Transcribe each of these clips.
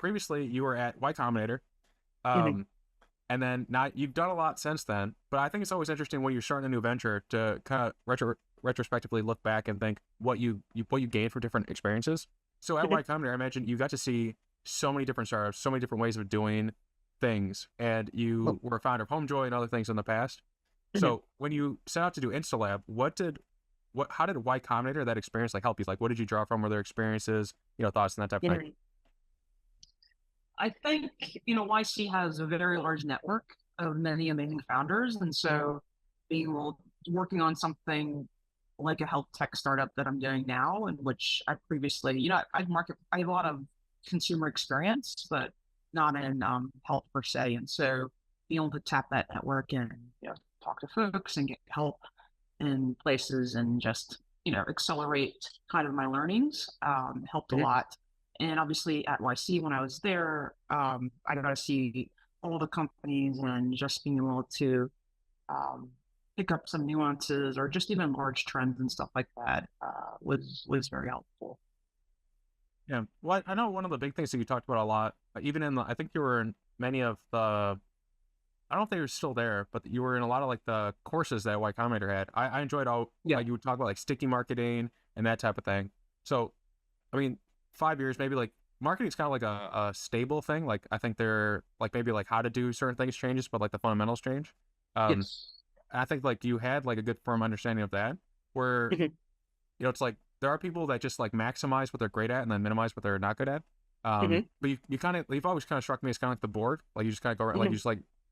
previously you were at Y Combinator, Mhm. and then now you've done a lot since then. But I think it's always interesting when you're starting a new venture to kind of retrospectively look back and think what you gained from different experiences. So at Mhm. Y Combinator, I imagine you got to see so many different startups, so many different ways of doing things, and Well, you were a founder of HomeJoy and other things in the past. mhm. So when you set out to do Instalab, how did Y Combinator, that experience, like help you? Like, what did you draw from? Were there experiences, thoughts and that type of thing? Mhm. I think, YC has a very large network of many amazing founders. And so being able, working on something like a health tech startup that I'm doing now, in which I previously, I have a lot of consumer experience, but not in health per se. And so being able to tap that network and, talk to folks and get help in places and just accelerate kind of my learnings helped a Mhm. lot. And obviously at YC when I was there, I got to see all the companies and just being able to um, pick up some nuances or just even large trends and stuff like that was very helpful. Yeah. Well, I know one of the big things that you talked about a lot, even I think you were in many of the, I don't know if they were still there, but you were in a lot of like the courses that Y Combinator had. I enjoyed all, Yeah. like you would talk about like sticky marketing and that type of thing. So, I mean, 5 years, maybe like marketing is kind of like a stable thing. Like I think they're like maybe like how to do certain things changes, but like the fundamentals change. Um, Yes. I think like you had like a good firm understanding of that where, Mhm. it's like there are people that just like maximize what they're great at and then minimize what they're not good at. Mhm. But you've always kind of struck me as kind of like the board, like you just kind of go around, like you Mhm. just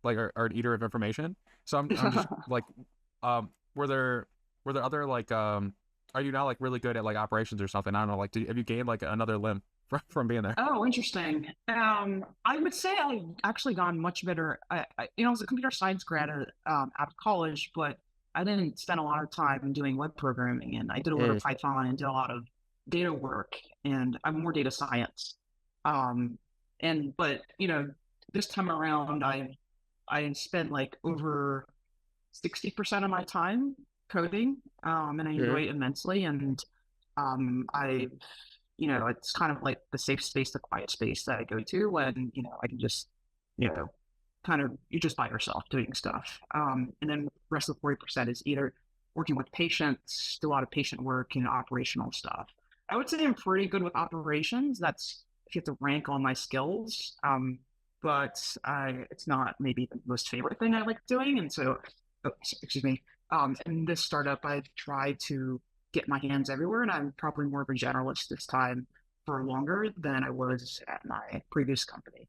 like are an eater of information. So I'm just like, um, were there were there other like are you now like really good at like operations or something? I don't know. Like, have you gained like another limb from being there? Oh, interesting. I would say I've actually gone much better. I was a computer science grad out of college, but I didn't spend a lot of time doing web programming, and I did a lot of Mm. Python and did a lot of data work, and I'm more data science. Um, but this time around, I spent like over 60% of my time coding, and I Mm. enjoy it immensely. And I it's kind of like the safe space, the quiet space that I go to when, I can just, you know, kind of, you're just by yourself doing stuff. And then the rest of the 40% is either working with patients, do a lot of patient work and operational stuff. I would say I'm pretty good with operations. That's if you have to rank all my skills. But it's not maybe the most favorite thing I like doing. And so, oh, excuse me. In this startup, I try to get my hands everywhere, and I'm probably more of a generalist this time for longer than I was at my previous company.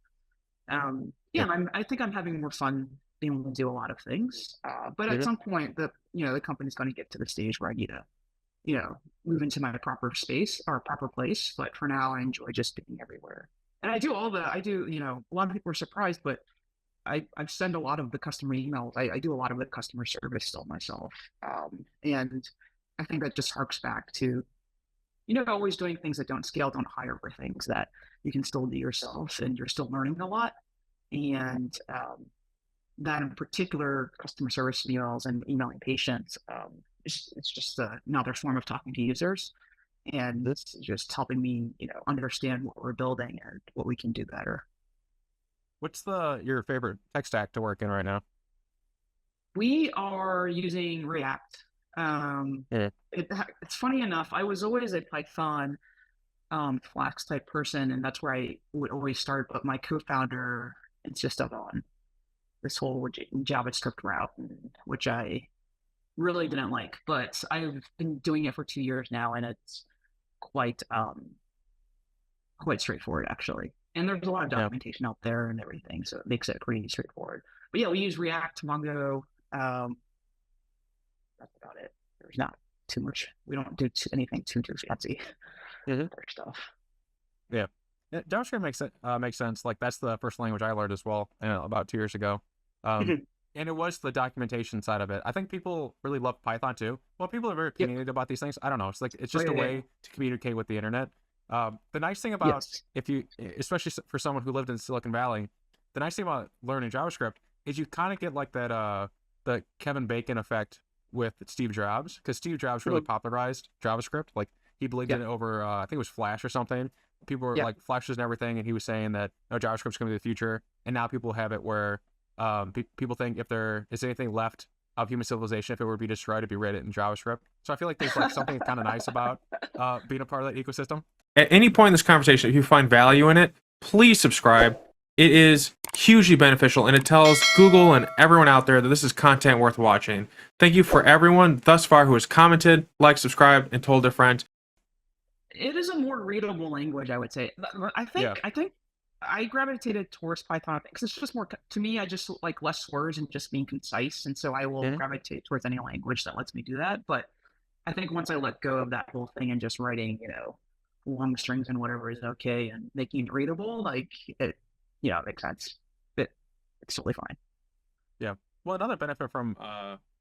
Yeah. Yeah, I think I'm having more fun being able to do a lot of things. But at Mhm. some point, the company's going to get to the stage where I need to, move into my proper space or proper place. But for now, I enjoy just being everywhere. And I do, a lot of people are surprised, but I send a lot of the customer emails. I do a lot of the customer service still myself. And I think that just harks back to, always doing things that don't scale, don't hire for things that you can still do yourself and you're still learning a lot. And that in particular, customer service emails and emailing patients, it's just another form of talking to users and Mhm. just helping me, understand what we're building and what we can do better. What's your favorite tech stack to work in right now? We are using React. Um, Mm. it's funny enough, I was always a Python Flask type person, and that's where I would always start. But my co-founder insisted on this whole JavaScript route, which I really didn't like. But I've been doing it for 2 years now, and it's quite quite straightforward actually. And there's a lot of Yeah. documentation out there and everything, so it makes it pretty straightforward. But yeah, we use React, Mongo. Um, that's about it. There's not too much. We don't do anything too fancy. Mhm. Other stuff. Yeah. Yeah, JavaScript makes sense. Like that's the first language I learned as well, about 2 years ago. Um, and it was the documentation side of it. I think people really love Python too. Well, people are very Yep. opinionated about these things. I don't know. It's like it's Oh just yeah, a yeah. way to communicate with the internet. The nice thing about Yes. if you, especially for someone who lived in Silicon Valley, the nice thing about learning JavaScript is you kind of get like that the Kevin Bacon effect with Steve Jobs, because Steve Jobs really Mhm. popularized JavaScript. Like he believed Yeah. in it over I think it was Flash or something, people were Yeah. like flashes and everything, and he was saying that no, JavaScript's going to be the future, and now people have it where people think if there is anything left of human civilization, if it were to be destroyed, it'd be written in JavaScript. So I feel like there's like something kind of nice about being a part of that ecosystem. At any point in this conversation, if you find value in it, please subscribe. It is hugely beneficial, and it tells Google and everyone out there that this is content worth watching. Thank you for everyone thus far who has commented, liked, subscribed, and told their friends. It is a more readable language, I would say. I think I gravitated towards Python because it's just more to me. I just like less words and just being concise, and so I will gravitate towards any language that lets me do that. But I think once I let go of that whole thing and just writing, long strings and whatever is okay and making it readable, like it, it makes sense. It's totally fine. Yeah. Well, another benefit from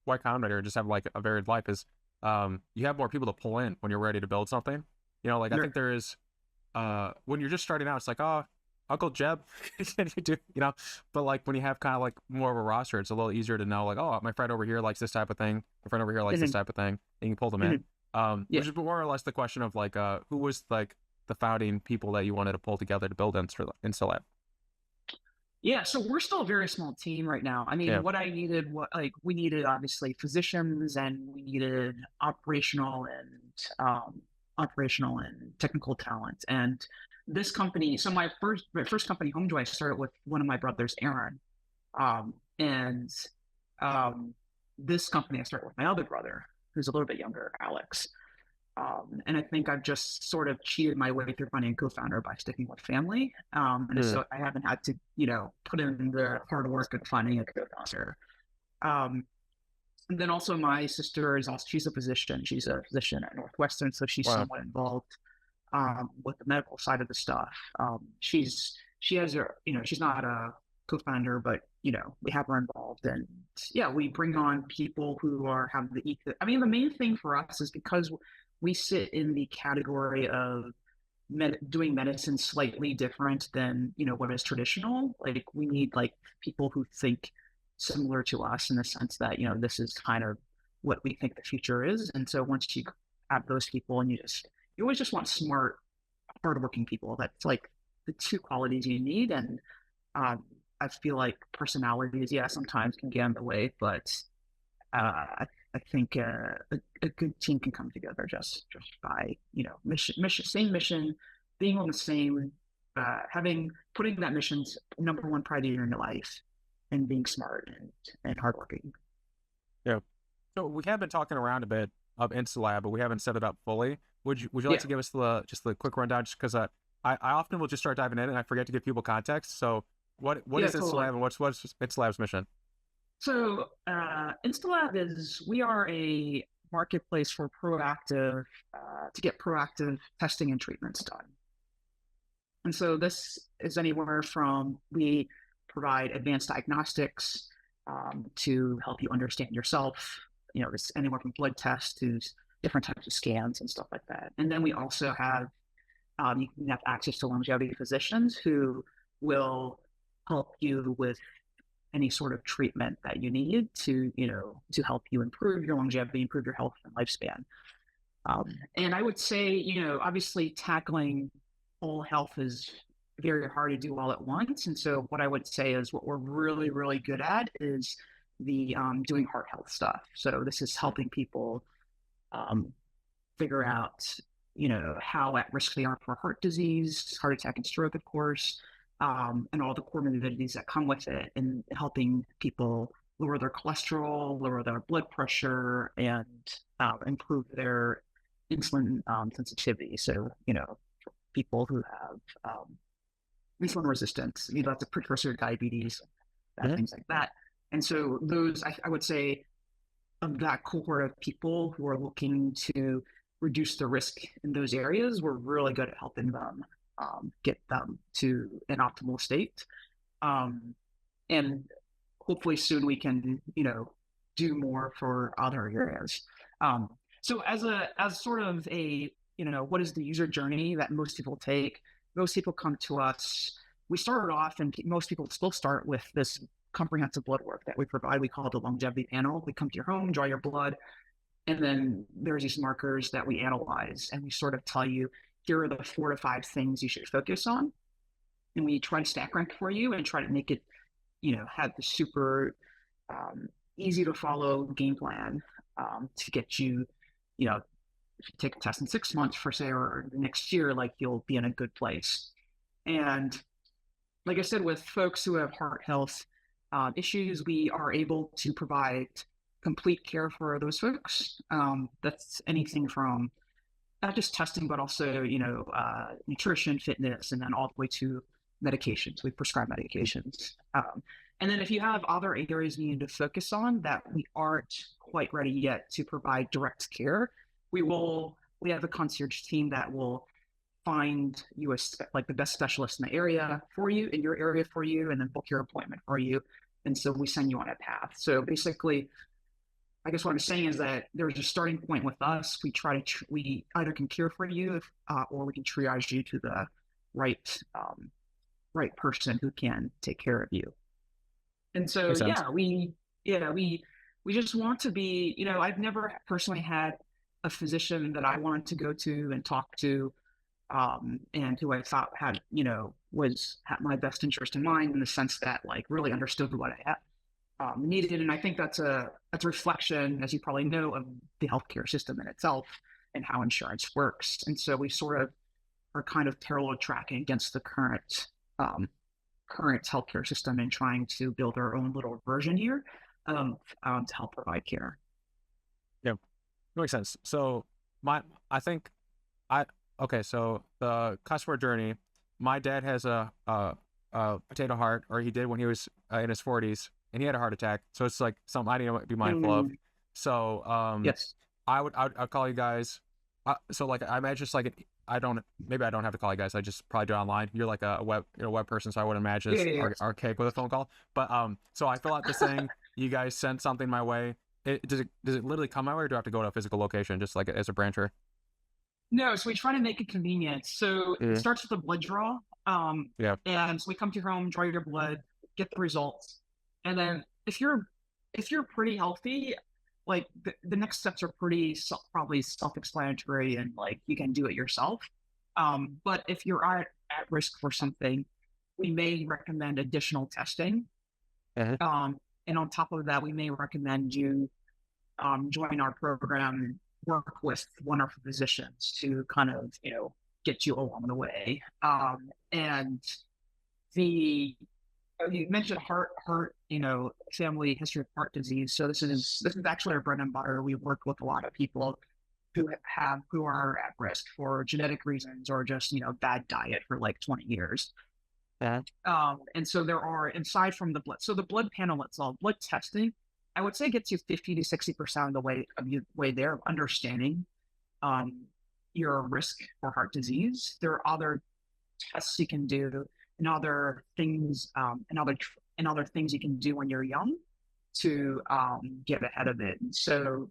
Y Combinator, just have like a varied life, is you have more people to pull in when you're ready to build something. Like I think there is when you're just starting out, it's like, oh, Uncle Jeb, can you do, but like when you have kind of like more of a roster, it's a little easier to know, like, oh, my friend over here likes this type of thing, my friend over here likes this type of thing, and you can pull them in. Which is more or less the question of like who was like the founding people that you wanted to pull together to build Instalab. Yeah, so we're still a very small team right now. I mean, what I needed, we needed obviously physicians, and we needed operational and technical talent. And this company, so my first company, HomeJoy, I started with one of my brothers, Aaron, and this company I started with my other brother, who's a little bit younger, Alex. And I think I've just sort of cheated my way through finding a co-founder by sticking with family. So I haven't had to, put in the hard work of finding a co-founder. And then also my sister she's a physician. She's a physician at Northwestern, so she's somewhat involved with the medical side of the stuff. She has her, she's not a co-founder, but we have her involved, and we bring on people who have I mean, the main thing for us is because we sit in the category of doing medicine slightly different than what is traditional. Like we need like people who think similar to us in the sense that this is kind of what we think the future is. And so once you have those people, and you always just want smart, hardworking people. That's like the two qualities you need. And I feel like personalities, sometimes can get in the way, but I think a good team can come together just by same mission, being on the same, putting that mission's number one priority in your life, and being smart and hardworking. Yeah. So we have been talking around a bit of Instalab, but we haven't set it up fully. Would you like to give us just the quick rundown? Just because I often will just start diving in and I forget to give people context. So what is Instalab, and what's Instalab's mission? So Instalab we are a marketplace for to get proactive testing and treatments done. And so this is anywhere from we provide advanced diagnostics to help you understand yourself. It's anywhere from blood tests to different types of scans and stuff like that. And then we also have you can have access to longevity physicians who will help you with any sort of treatment that you need to help you improve your longevity, improve your health and lifespan. And I would say, obviously tackling whole health is very hard to do all at once. And so what I would say is what we're really, really good at is the doing heart health stuff. So this is helping people figure out, how at risk they are for heart disease, heart attack and stroke, of course, and all the comorbidities that come with it, and helping people lower their cholesterol, lower their blood pressure, and improve their insulin sensitivity. So, people who have insulin resistance, that's a precursor to diabetes, things like that. And so those, I would say, of that cohort of people who are looking to reduce the risk in those areas, we're really good at helping them get them to an optimal state. And hopefully soon we can, do more for other areas. So as sort of a, what is the user journey that most people take? Most people come to us. We started off, and most people still start with this comprehensive blood work that we provide. We call it the longevity panel. We come to your home, draw your blood, and then there's these markers that we analyze, and we sort of tell you, here are the 4 to 5 things you should focus on. And we try to stack rank for you and try to make it, have the super easy to follow game plan to get you, if you take a test in 6 months for say, or the next year, like you'll be in a good place. And like I said, with folks who have heart health issues, we are able to provide complete care for those folks. That's anything from not just testing, but also, nutrition, fitness, and then all the way to medications. We prescribe medications. And then if you have other areas you need to focus on that we aren't quite ready yet to provide direct care, we have a concierge team that will find you like the best specialist in the area for you, in your area for you, and then book your appointment for you. And so we send you on a path. So basically, I guess what I'm saying is that there's a starting point with us. We either can care for you, or we can triage you to the right person who can take care of you. And so, we just want to be, I've never personally had a physician that I wanted to go to and talk to, and who I thought had my best interest in mind, in the sense that like really understood what I had needed. And I think that's a reflection, as you probably know, of the healthcare system in itself and how insurance works. And so we sort of are kind of parallel tracking against the current healthcare system and trying to build our own little version here to help provide care. Yeah, that makes sense. So so the customer journey, my dad has a potato heart, or he did when he was in his 40s, and he had a heart attack. So it's like something I need to be mindful of. So yes, I'd call you guys. So like I imagine just like I don't have to call you guys. I just probably do it online. You're like a web person, so I would imagine it's archaic with a phone call. But so I fill out this thing. You guys send something my way. Does it literally come my way, or do I have to go to a physical location, just like as a brancher? No, so we try to make it convenient. So it starts with a blood draw. And so we come to your home, draw your blood, get the results, and then if you're pretty healthy, like the next steps are probably self-explanatory, and like you can do it yourself. But if you're at risk for something, we may recommend additional testing. And on top of that, we may recommend you join our program and work with one of our physicians to kind of, get you along the way. And you mentioned heart, family history of heart disease. So this is actually our bread and butter. We work with a lot of people who are at risk for genetic reasons, or just, bad diet for like 20 years. And so there are, aside from the blood, so the blood panel itself, blood testing, I would say gets you 50 to 60% of the way there of understanding your risk for heart disease. There are other tests you can do, and other things, and other things you can do when you're young to get ahead of it. And so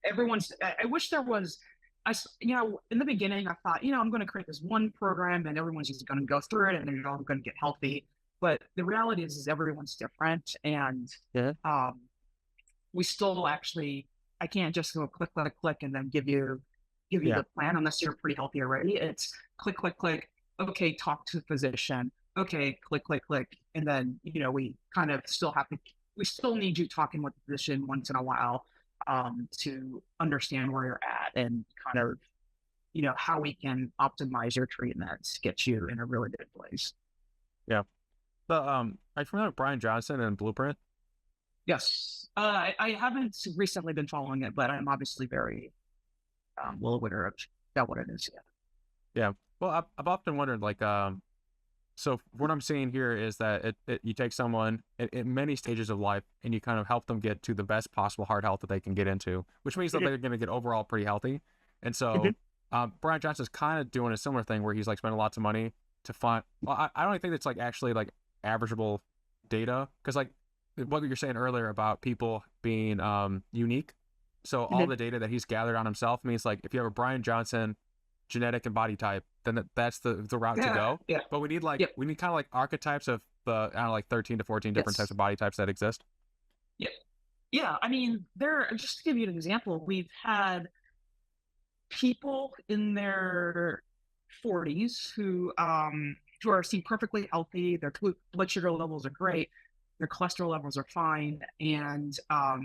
I wish there was, in the beginning, I thought, I'm going to create this one program and everyone's just going to go through it and they're all going to get healthy. But the reality is everyone's different. And we still I can't just go click, click, click, and then give you the plan unless you're pretty healthy already. It's click, click, click. Okay, talk to the physician. Okay, click, click, click. And then, we kind of we still need you talking with the physician once in a while to understand where you're at, and kind of, how we can optimize your treatments to get you in a really good place. Yeah. So, are you familiar with Brian Johnson and Blueprint? Yes. I haven't recently been following it, but I'm obviously very well aware of what it is. Yeah. Well, I've often wondered, like, so what I'm seeing here is that you take someone in many stages of life and you kind of help them get to the best possible heart health that they can get into, which means that they're going to get overall pretty healthy. And so Brian Johnson's kind of doing a similar thing where he's like spending lots of money to find, well, I don't think it's like actually like averageable data, because like what you're saying earlier about people being unique. So all the data that he's gathered on himself means, like, if you have a Brian Johnson genetic and body type, then that's the route to go. Yeah. But we need we need kind of like archetypes of the, I don't know, like 13 to 14 different types of body types that exist. Yeah. I mean, just to give you an example, we've had people in their 40s who are seen perfectly healthy. Their blood sugar levels are great. Their cholesterol levels are fine. And at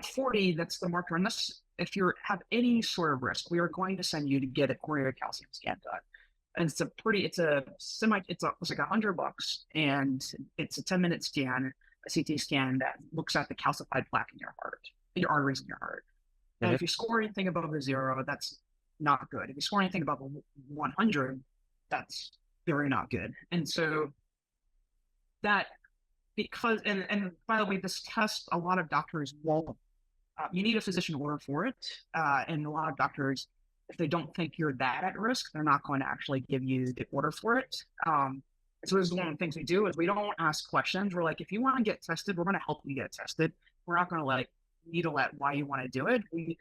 40, that's the marker. Unless if you have any sort of risk, we are going to send you to get a coronary calcium scan done. And it's like $100, and it's a 10-minute scan, a CT scan that looks at the calcified plaque in your heart, in your arteries in your heart. And if you score anything above a 0, that's not good. If you score anything above a 100, that's very not good. And so that, because, and by the way, this test, a lot of doctors won't, you need a physician order for it. And a lot of doctors, if they don't think you're that at risk, they're not going to actually give you the order for it. So this is one of the things we do is we don't ask questions. We're like, if you want to get tested, we're going to help you get tested. We're not going to like needle at why you want to do it. We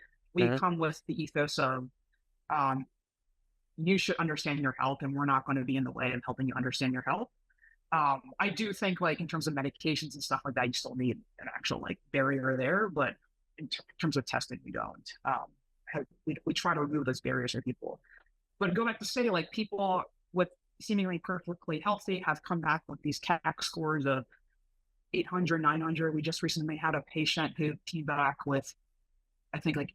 come with the ethos of you should understand your health, and we're not going to be in the way of helping you understand your health. I do think like in terms of medications and stuff like that, you still need an actual like barrier there, but in terms of testing, we don't. We try to remove those barriers for people. But go back to say like people with seemingly perfectly healthy have come back with these CAC scores of 800, 900. We just recently had a patient who came back with, I think like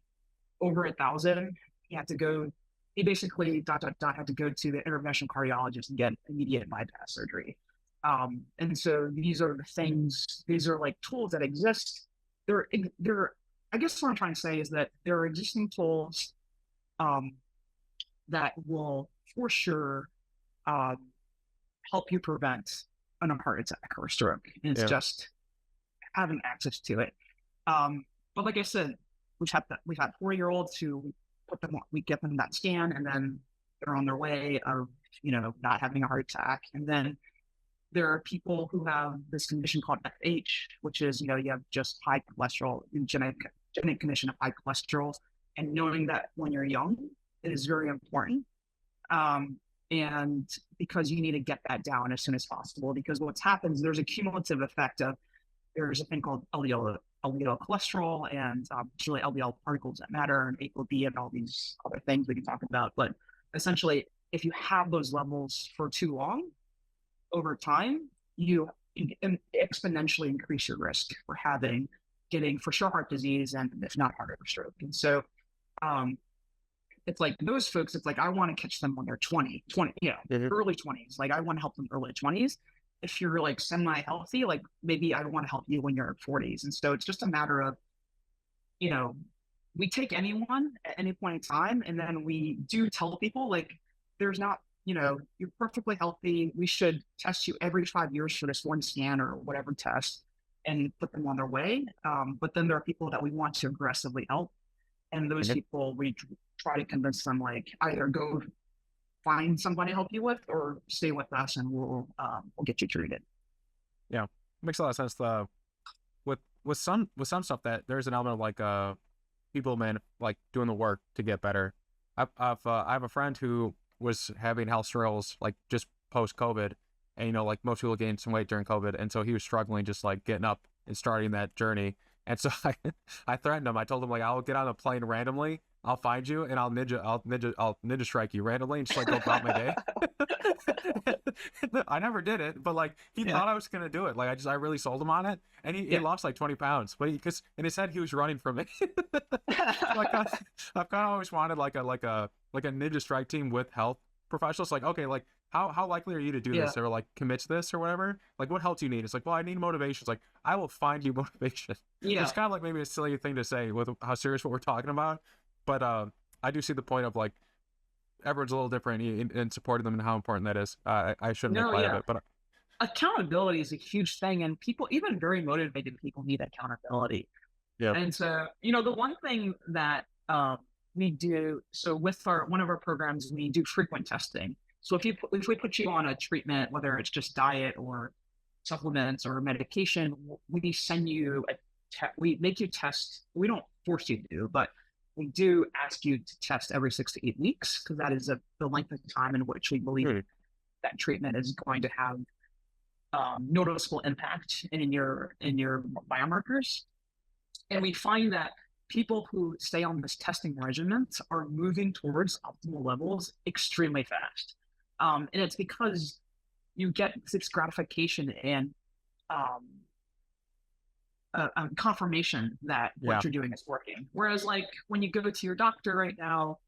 over 1,000. He basically had to go to the interventional cardiologist and get immediate bypass surgery. And so these are the things, these are like tools that exist. I guess what I'm trying to say is that there are existing tools that will for sure help you prevent a heart attack or a stroke. And it's just having access to it. But like I said, we've had 4-year-olds who we get them that scan, and then they're on their way of, not having a heart attack. And then there are people who have this condition called FH, which is, you have just high cholesterol, genetic condition of high cholesterol. And knowing that when you're young, it is very important. And because you need to get that down as soon as possible, because what's happens, there's a cumulative effect of, there's a thing called LDL cholesterol, and it's really LDL particles that matter, and ApoB and all these other things we can talk about. But essentially, if you have those levels for too long, over time, you exponentially increase your risk for getting for sure heart disease, and if not heart or stroke. And so it's like those folks, it's like I want to catch them when they're 20, early 20s. Like I want to help them early 20s. If you're like semi-healthy, like maybe I want to help you when you're 40s. And so it's just a matter of, we take anyone at any point in time, and then we do tell people like, there's not, you're perfectly healthy. We should test you every 5 years for this one scan or whatever test and put them on their way. But then there are people that we want to aggressively help. And those people, we try to convince them like either go find somebody to help you with, or stay with us and we'll get you treated. Yeah, makes a lot of sense. With some stuff that there's an element of like people like doing the work to get better. I have a friend who was having health struggles like just post COVID, and like most people gained some weight during COVID, and so he was struggling just like getting up and starting that journey. And so I threatened him. I told him like, I'll get on a plane randomly, I'll find you, and I'll ninja strike you randomly and just like go about my day. I never did it, but like he thought I was gonna do it. Like I really sold him on it, and he lost like 20 pounds. But because in his head he was running from me. Like I've kind of always wanted like a ninja strike team with health professionals. Like okay, like how likely are you to do this, or like commit to this or whatever? Like what help do you need? It's like, well, I need motivation. It's like, I will find you motivation. It's kind of like maybe a silly thing to say with how serious what we're talking about. But I do see the point of like everyone's a little different in supporting them and how important that is. I shouldn't make light of it, but accountability is a huge thing, and people, even very motivated people, need accountability. Yeah. And so the one thing that we do, so with one of our programs, we do frequent testing. So if we put you on a treatment, whether it's just diet or supplements or medication, we send you we make you test. We don't force you to do, but we do ask you to test every 6 to 8 weeks, because that is the length of time in which we believe that treatment is going to have noticeable impact in your biomarkers. And we find that people who stay on this testing regimen are moving towards optimal levels extremely fast. And it's because you get this gratification and um, confirmation that Yeah. what you're doing is working. Whereas, like, when you go to your doctor right now,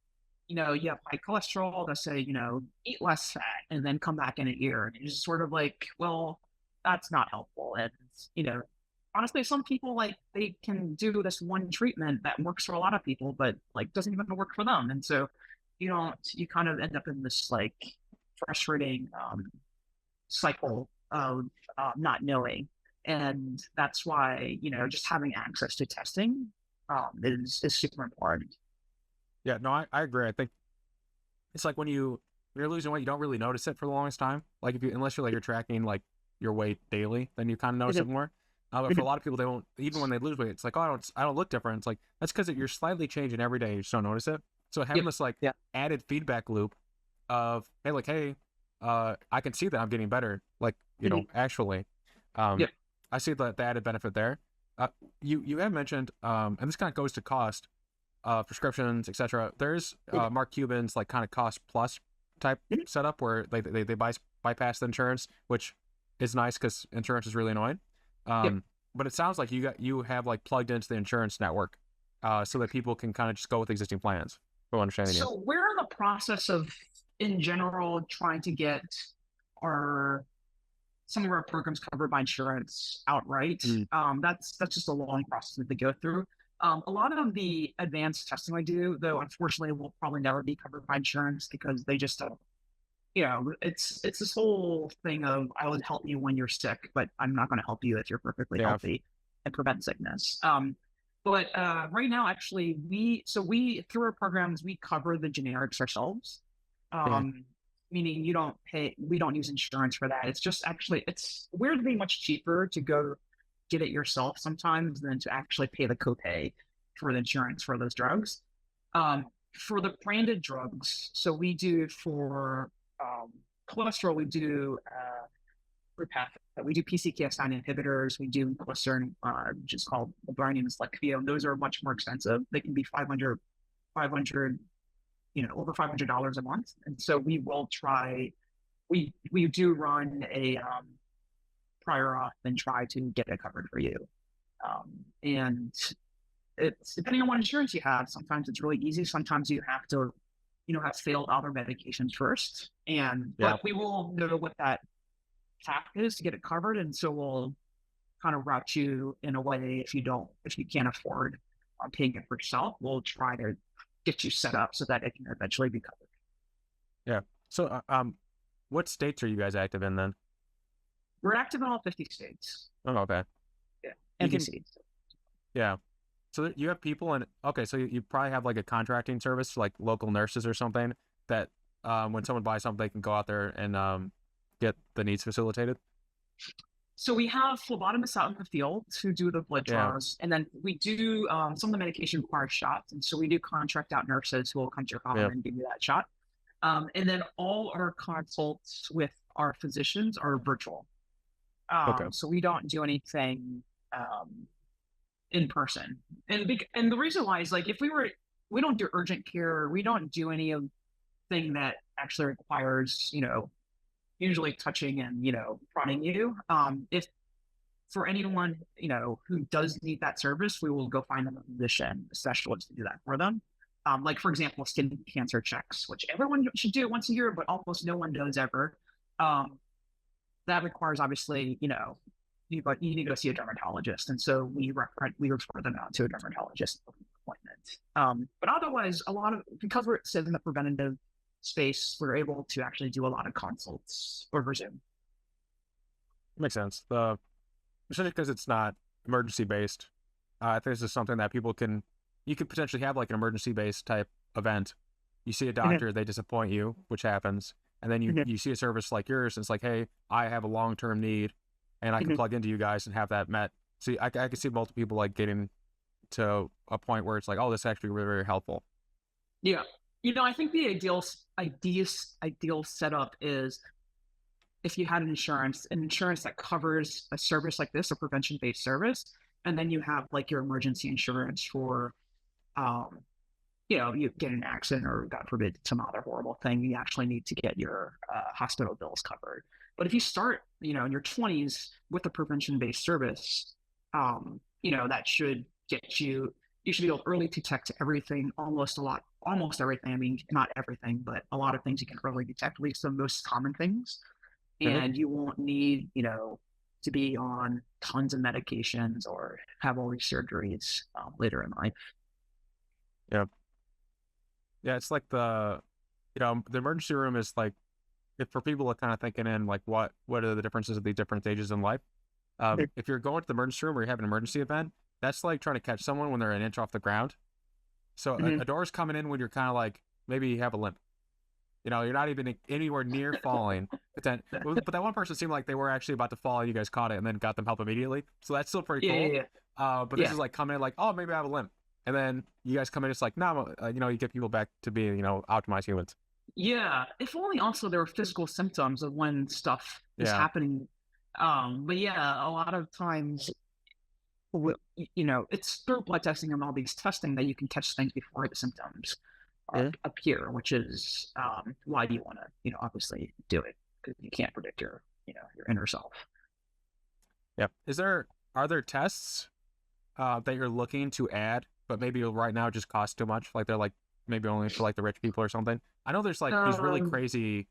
you know, you have high cholesterol, they'll say, you know, eat less fat and then come back in a year. And it's just sort of like, well, that's not helpful. And, you know, honestly, some people, like, they can do this one treatment that works for a lot of people, but like doesn't even work for them. And so you kind of end up in this like frustrating cycle of not knowing. And that's why, you know, just having access to testing is super important. Yeah, no, I agree. I think it's like when you're losing weight, you don't really notice it for the longest time. Like if you unless you're tracking like your weight daily, then you kind of notice it more. But for a lot of people, they won't even when they lose weight. It's like, oh, I don't look different. It's like that's because you're slightly changing every day. You just don't notice it. So having this like added feedback loop of hey, I can see that I'm getting better. Like actually, I see the added benefit there. You have mentioned and this kind of goes to cost. Prescriptions, etc. There's Mark Cuban's like kind of cost plus type setup where they bypass the insurance, which is nice because insurance is really annoying. But it sounds like you have like plugged into the insurance network, so that people can kind of just go with existing plans. If I'm understanding you. So we're in the process of, in general, trying to get some of our programs covered by insurance outright. That's just a long process that they go through. A lot of the advanced testing I do, though, unfortunately, will probably never be covered by insurance because they just don't. You know, it's this whole thing of I would help you when you're sick, but I'm not going to help you if you're perfectly healthy and prevent sickness. But right now, actually, we through our programs we cover the generics ourselves. Meaning we don't use insurance for that. It's just actually it's weirdly much cheaper to go get it yourself sometimes than to actually pay the copay for the insurance for those drugs. For the branded drugs, so we do for cholesterol, we do we do PCSK9 inhibitors, we do glycerin, which is called the brand name is Leqvio, and those are much more expensive. They can be 500, over $500 a month. And so we will try. We do run a prior auth and try to get it covered for you. And it's depending on what insurance you have. Sometimes it's really easy. Sometimes you have to, have failed other medications first. But we will know what that path is to get it covered. And so we'll kind of route you in a way if you can't afford paying it for yourself, we'll try to get you set up so that it can eventually be covered. Yeah. So what states are you guys active in then? We're active in all 50 states. Oh, okay. Yeah. NBC. Yeah. So you have people so you probably have like a contracting service, like local nurses or something that when someone buys something, they can go out there and get the needs facilitated. So we have phlebotomists out in the field who do the blood draws, and then we do some of the medication requires shots, and so we do contract out nurses who will come to your home and give you that shot. And then all our consults with our physicians are virtual. So we don't do anything in person. And the reason why is like we don't do urgent care, we don't do any of thing that actually requires, usually touching and, prodding you. If for anyone, who does need that service, we will go find them a physician, a specialist to do that for them. Like for example, skin cancer checks, which everyone should do once a year, but almost no one does ever. That requires obviously, you need to go see a dermatologist. And so we refer them out to a dermatologist appointment. But otherwise, because we're sitting in the preventative space, we're able to actually do a lot of consults over Zoom. Makes sense. Especially because it's not emergency based. I think this is something that you could potentially have like an emergency based type event. You see a doctor, they disappoint you, which happens. And then you see a service like yours, and it's like, hey, I have a long-term need, and I can plug into you guys and have that met. See, I can see multiple people like getting to a point where it's like, oh, this is actually really, very helpful. Yeah. I think the ideal setup is if you had an insurance that covers a service like this, a prevention-based service, and then you have like your emergency insurance for um, you know, you get in an accident or God forbid some other horrible thing, you actually need to get your hospital bills covered. But if you start, you know, in your 20s with a prevention-based service, you know, that should get you. You should be able to early detect everything, almost everything. I mean, not everything, but a lot of things you can early detect, at least the most common things, Hmm. and you won't need, you know, to be on tons of medications or have all these surgeries later in life. Yeah. Yeah. It's like the emergency room is like, if for people are kind of thinking in like what are the differences of the different stages in life. If you're going to the emergency room or you have an emergency event, that's like trying to catch someone when they're an inch off the ground. So Mm-hmm. a door's coming in when you're kind of like maybe you have a limp. You know, you're not even anywhere near falling. But that one person seemed like they were actually about to fall, and you guys caught it and then got them help immediately. So that's still pretty Yeah, cool. yeah, But this yeah. is like coming in like, oh, maybe I have a limp, and then you guys come in, it's like, no, you know, you get people back to being, you know, optimized humans. Yeah, if only also there were physical symptoms of when stuff is Yeah. happening. But yeah, a lot of times, you know, it's through blood testing and all these testing that you can catch things before the symptoms Yeah. appear, which is why you want to, you know, obviously do it because you can't predict your, you know, your inner self. Yep. Are there tests that you're looking to add, but maybe right now just cost too much? Like they're like maybe only for like the rich people or something. I know there's like these really Um, crazy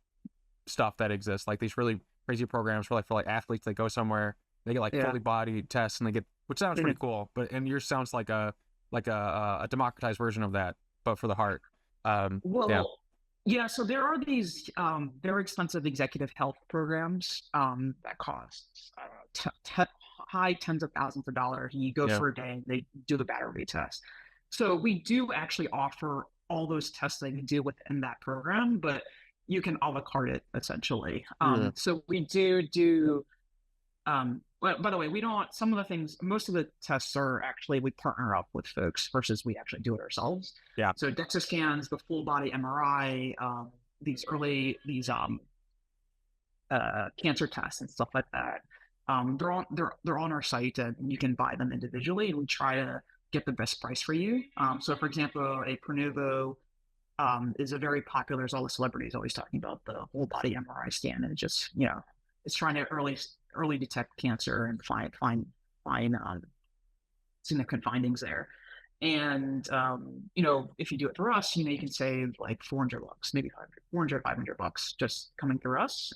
stuff that exists, like these really crazy programs for like athletes that go somewhere, they get like yeah. fully body tests and they get, which sounds pretty cool. But and yours sounds like a democratized version of that, but for the heart. Yeah. Well, yeah, so there are these very expensive executive health programs that cost I don't know, high tens of thousands of dollars. And you go Yeah. for a day and they do the battery test. So we do actually offer all those tests that you do within that program, but you can a la carte it essentially. Yeah. So we do well, by the way, we don't, some of the things, most of the tests are actually, we partner up with folks versus we actually do it ourselves. Yeah. So DEXA scans, the full body MRI, these cancer tests and stuff like that. They're on our site and you can buy them individually and we try to get the best price for you. So for example, a Pronovo is a very popular. There's all the celebrities always talking about the whole body MRI scan, and it just, you know, it's trying to early detect cancer and find significant findings there. And you know, if you do it through us, you know, you can save like $400, maybe 500 bucks just coming through us,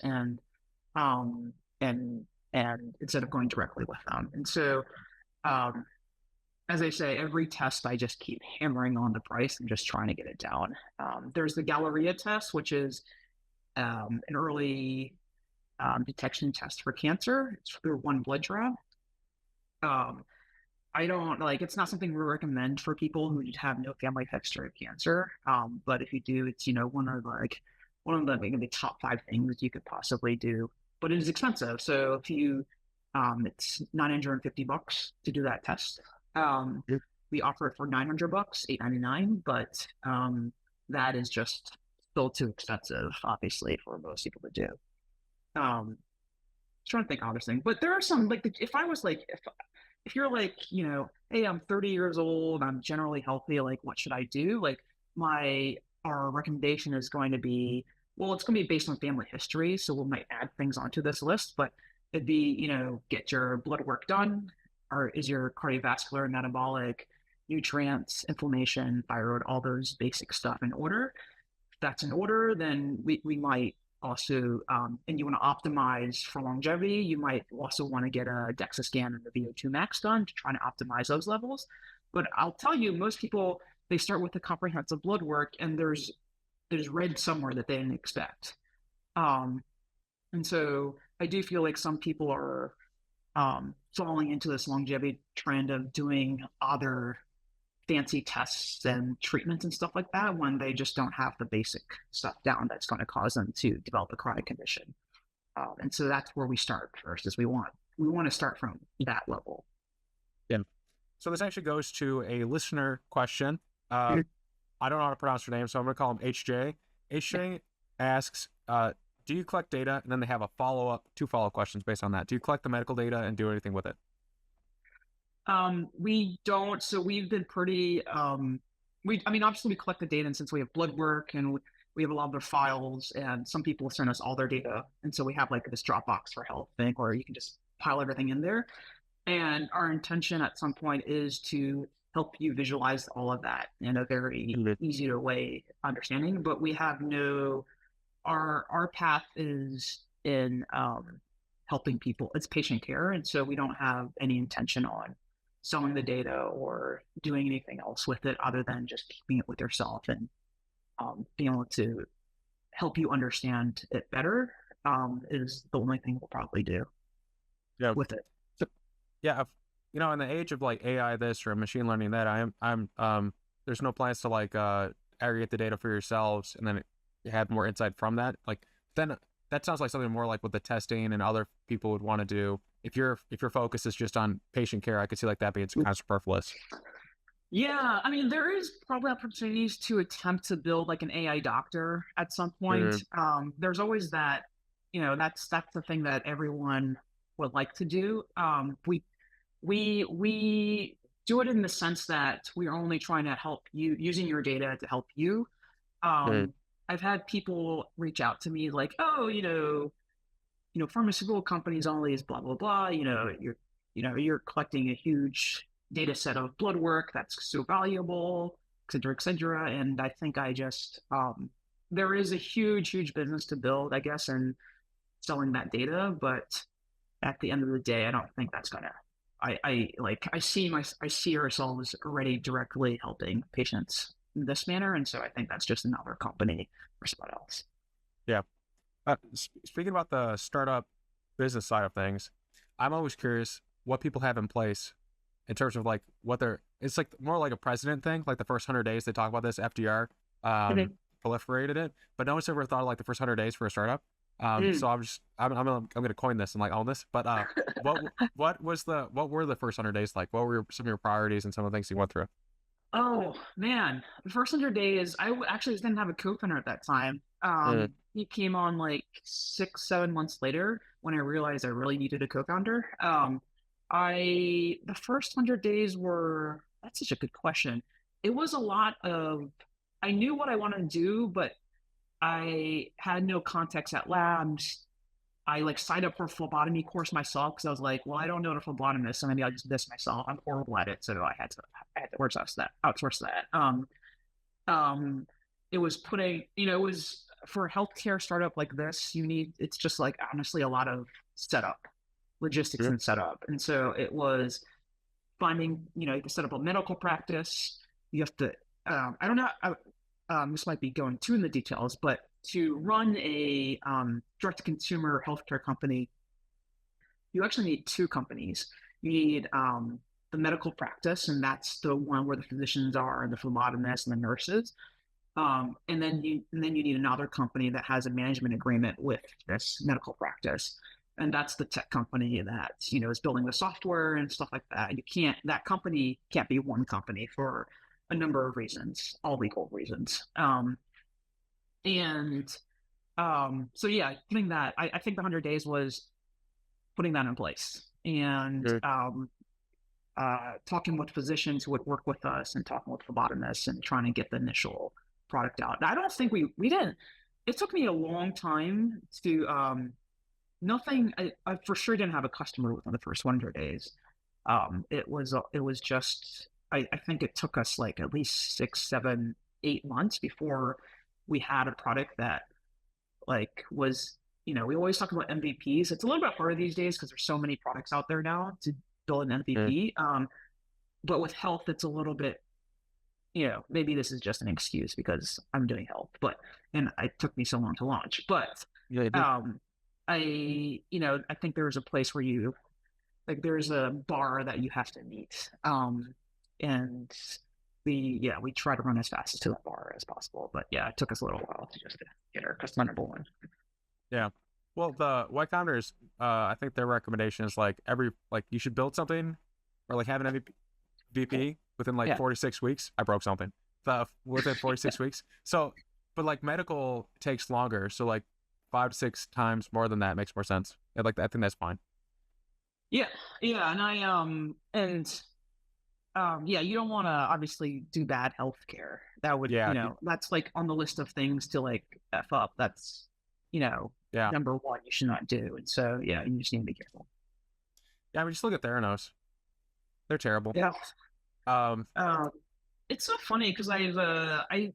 um, and and instead of going directly with them. And so um, as I say, every test I just keep hammering on the price and just trying to get it down. There's the Galleria test, which is an early detection test for cancer. It's through one blood draw. Um, I don't like it's not something we recommend for people who have no family history of cancer. But if you do, it's, you know, one of the maybe top five things you could possibly do. But it is expensive. So if you it's $950 to do that test. Um, Yeah. we offer it for $900, $899, but that is just still too expensive, obviously, for most people to do. Um, trying to think of other things, but there are some like if I was like if you're like, you know, hey, I'm 30 years old, I'm generally healthy, like what should I do? Like my our recommendation is going to be, well, it's going to be based on family history, so we might add things onto this list, but it'd be, you know, get your blood work done, or is your cardiovascular, metabolic, nutrients, inflammation, thyroid, all those basic stuff in order. If that's in order, then we might also, and you want to optimize for longevity, you might also want to get a DEXA scan and the VO2 max done to try to optimize those levels. But I'll tell you, most people, they start with the comprehensive blood work and there's red somewhere that they didn't expect. Um, and so I do feel like some people are falling into this longevity trend of doing other fancy tests and treatments and stuff like that when they just don't have the basic stuff down that's going to cause them to develop a chronic condition. And so that's where we start first. Is we want to start from that level. Yeah. So this actually goes to a listener question. Uh, I don't know how to pronounce her name, so I'm going to call him HJ. HJ asks, do you collect data? And then they have a two follow-up questions based on that. Do you collect the medical data and do anything with it? We don't. So we've been pretty I mean, obviously we collect the data, and since we have blood work and we have a lot of their files, and some people send us all their data, and so we have like this Dropbox for health thing where you can just pile everything in there. And our intention at some point is to help you visualize all of that in a very Mhm. easy to way understanding. But we have no our path is in helping people. It's patient care, and so we don't have any intention on selling the data or doing anything else with it other than just keeping it with yourself and being able to help you understand it better is the only thing we'll probably do Yeah. with it. So, yeah. In the age of like AI this or machine learning that, there's no plans to like aggregate the data for yourselves and then have more insight from that. Like then that sounds like something more like what the testing and other people would want to do. If your focus is just on patient care, I could see like that being kind of superfluous. Yeah, I mean, there is probably opportunities to attempt to build like an AI doctor at some point. Mm, There's always that, that's the thing that everyone would like to do. We do it in the sense that we are only trying to help you using your data to help you. mm, I've had people reach out to me like, oh, pharmaceutical companies always blah blah blah. You're collecting a huge data set of blood work that's so valuable, et cetera, et cetera. And I think there is a huge business to build, I guess, in selling that data. But at the end of the day, I don't think that's gonna. I see ourselves already directly helping patients in this manner, and so I think that's just another company or someone else. yeah. Speaking about the startup business side of things, I'm always curious what people have in place in terms of like it's like more like a president thing. Like the first 100 days, they talk about this. FDR Okay. proliferated it, but no one's ever thought of like the first 100 days for a startup. So I'm gonna coin this and like own this. But what what were the first 100 days like? What were some of your priorities and some of the things you went through? Oh man, the first 100 days, actually didn't have a co-founder at that time. Mm, He came on like 6, 7 months later when I realized I really needed a co-founder. The first 100 days were that's such a good question. It was a lot of I knew what I wanted to do, but I had no context at labs. I like signed up for a phlebotomy course myself because I was like, well, I don't know what a phlebotomist, so maybe I'll just do this myself. I'm horrible at it, so I had to outsource that. It was it was for a healthcare startup like this, it's just like honestly a lot of setup, logistics yeah. and setup, and so it was finding, you have to set up a medical practice. You have to, I don't know, this might be going too in the details, but to run a direct to consumer healthcare company, you actually need two companies. You need the medical practice, and that's the one where the physicians are, and the phlebotomists and the nurses. And then you need another company that has a management agreement with this medical practice, and that's the tech company that is building the software and stuff like that. That company can't be one company for a number of reasons, all legal reasons. And so yeah, putting that, I think the 100 days was putting that in place and Mm, talking with physicians who would work with us and talking with phlebotomists and trying to get the initial product out. I don't think we didn't. It took me a long time to nothing. I for sure didn't have a customer within the first 100 days. It was just I think it took us like at least 6, 7, 8 months before we had a product that like was we always talk about MVPs. It's a little bit harder these days because there's so many products out there now to build an mm. MVP. But with health, it's a little bit maybe this is just an excuse because I'm doing health, but and it took me so long to launch. But Yeah, it did. um, I think there's a place where there's a bar that you have to meet. And we try to run as fast to that bar as possible. But yeah, it took us a little while to just get our customer number one. Yeah. Well, the Y Founders, I think their recommendation is like you should build something or like have an MVP within like Yeah. 46 weeks. I broke something. Within 46 weeks. So, but like medical takes longer. So like 5 to 6 times more than that makes more sense. Yeah, like I think that's fine. Yeah, yeah, and yeah, you don't want to obviously do bad healthcare. That would, Yeah, that's like on the list of things to like F up. That's, yeah, number one you should not do. And so, yeah, you just need to be careful. yeah. I mean, just look at Theranos. They're terrible. Yeah. Um, Um, it's so funny because I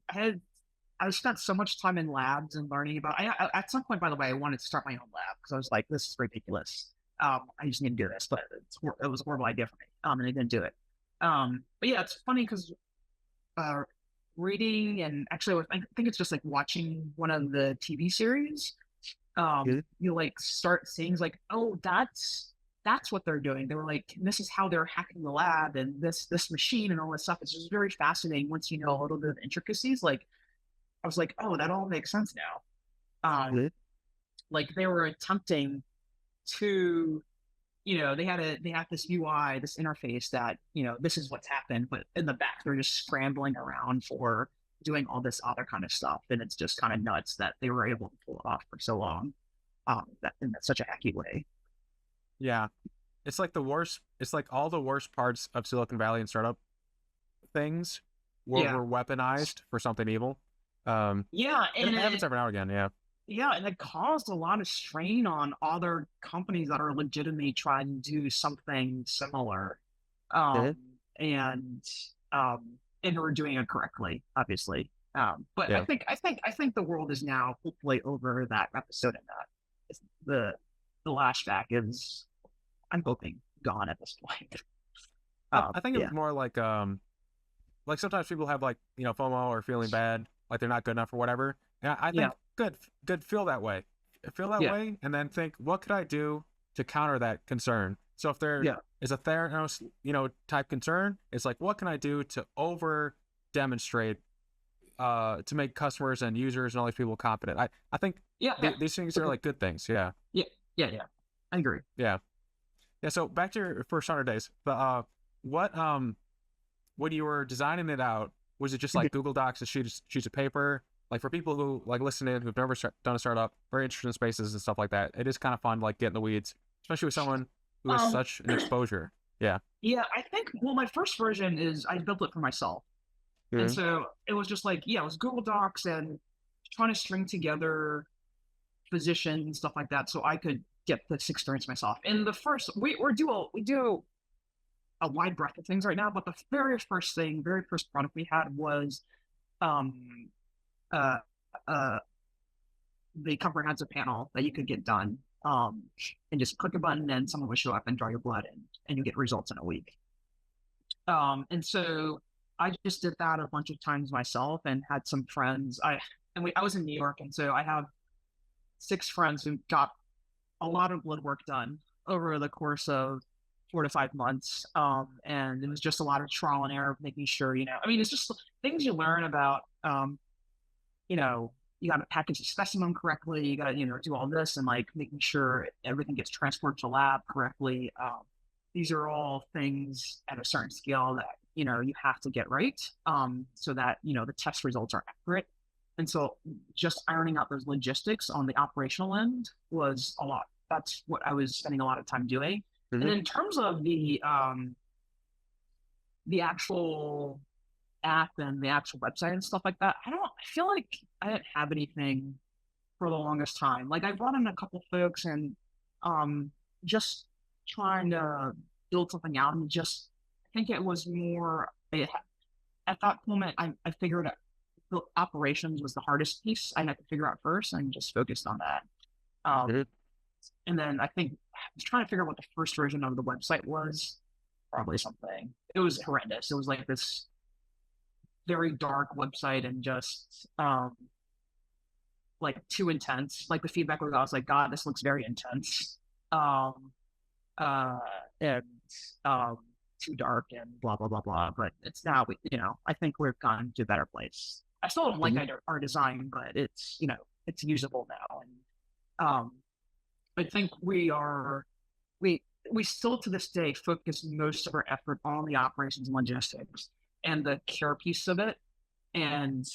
spent so much time in labs and learning about. At some point, by the way, I wanted to start my own lab because I was like, this is ridiculous. I just need to do this, but it was a horrible idea for me. And I didn't do it. But yeah, it's funny because uh, reading and actually, I think it's just like watching one of the TV series. You like start seeing like, oh, that's what they're doing. They were like, this is how they're hacking the lab and this machine and all this stuff. It's just very fascinating once you know a little bit of intricacies. Like I was like, oh, that all makes sense now. Like they were attempting to, they had this UI, this interface that, this is what's happened, but in the back they're just scrambling around for doing all this other kind of stuff. And it's just kind of nuts that they were able to pull it off for so long. That in such a hacky way. yeah, it's like the worst. It's like all the worst parts of Silicon Valley and startup things Yeah. were weaponized for something evil. Yeah. And And it happens every now and again. Yeah. yeah, and it caused a lot of strain on other companies that are legitimately trying to do something similar. Um, and and who are doing it correctly, obviously. But Yeah. I think the world is now hopefully over that episode and that the lashback is, I'm hoping, gone at this point. I think Yeah. it's more like sometimes people have like, FOMO or feeling bad, like they're not good enough or whatever. And I Yeah. think good, feel that way. Feel that Yeah. way and then think, what could I do to counter that concern? So if there Yeah. is a Theranos, type concern, it's like, what can I do to over demonstrate to make customers and users and all these people competent? I think Yeah. Yeah. these things are like good things. Yeah. Yeah. Yeah. Yeah. I agree. Yeah. Yeah. So back to your first 100 days, but what when you were designing it out, was it just like Google Docs and sheets of paper? Like for people who like listen in who've never done a startup, very interested in spaces and stuff like that, it is kind of fun to like get in the weeds, especially with someone who has Um, such an exposure. Yeah. yeah, I think, well, my first version is I built it for myself. And Mhm. so it was just like, yeah, it was Google Docs and trying to string together positions and stuff like that so I could get this experience myself. And the first, we do a wide breadth of things right now, but the very first product we had was um, uh, uh, the comprehensive panel that you could get done. And just click a button and someone would show up and draw your blood and you get results in a week. And so I just did that a bunch of times myself and had some friends. I was in New York, and so I have 6 friends who got a lot of blood work done over the course of 4 to 5 months. And it was just a lot of trial and error of making sure, I mean, it's just things you learn about, you know, you got to package the specimen correctly. You got to, do all this and like making sure everything gets transported to lab correctly. These are all things at a certain scale that, you have to get right, so that, the test results are accurate. And so just ironing out those logistics on the operational end was a lot. That's what I was spending a lot of time doing. And in terms of the actual app and the actual website and stuff like that, I feel like I didn't have anything for the longest time. Like I brought in a couple folks and just trying to build something out, and just I think it was more at that moment I figured out the operations was the hardest piece I had to figure out first, and just focused on that. Um, and then I think I was trying to figure out what the first version of the website was. Probably something. It was horrendous. It was like this very dark website and just like too intense. Like the feedback was, I was like, God, this looks very intense. Um, and um, too dark and blah blah blah blah. But it's now, I think we've gone to a better place. I still don't like our design, but it's it's usable now, and I think we still to this day focus most of our effort on the operations and logistics and the care piece of it. And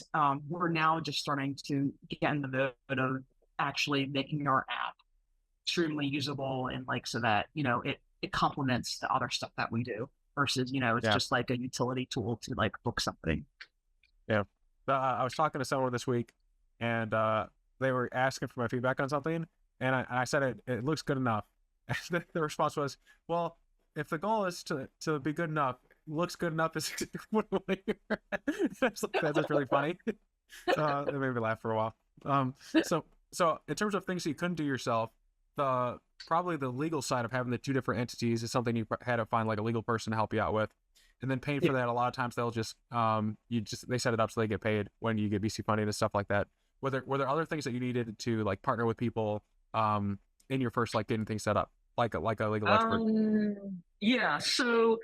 we're now just starting to get in the mode of actually making our app extremely usable and like so that it complements the other stuff that we do versus it's Yeah. just like a utility tool to like book something. Yeah. I was talking to someone this week, and they were asking for my feedback on something, and I said it looks good enough. And the response was, well, if the goal is to be good enough, looks good enough is what I want to hear. That's just really funny. It made me laugh for a while. So in terms of things you couldn't do yourself, probably the legal side of having the two different entities is something you had to find like a legal person to help you out with. And then paying for that, a lot of times they'll just they set it up so they get paid when you get VC funding and stuff like that. Were there other things that you needed to like partner with people in your first like getting things set up, like a legal expert? Yeah. So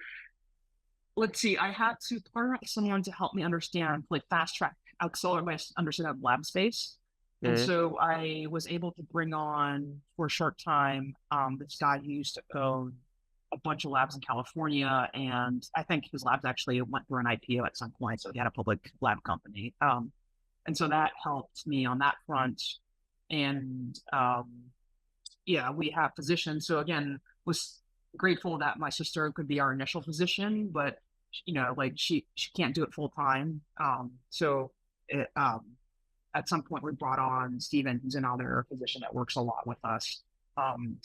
let's see. I had to partner with someone to help me understand, like fast track, accelerate my understanding of lab space. And so I was able to bring on for a short time this guy who used to own a bunch of labs in California, and I think his labs actually went through an IPO at some point, so he had a public lab company, and so that helped me on that front. And yeah, we have physicians. So again, was grateful that my sister could be our initial physician, but like she can't do it full time. So it, at some point we brought on Steven, who's another physician that works a lot with us,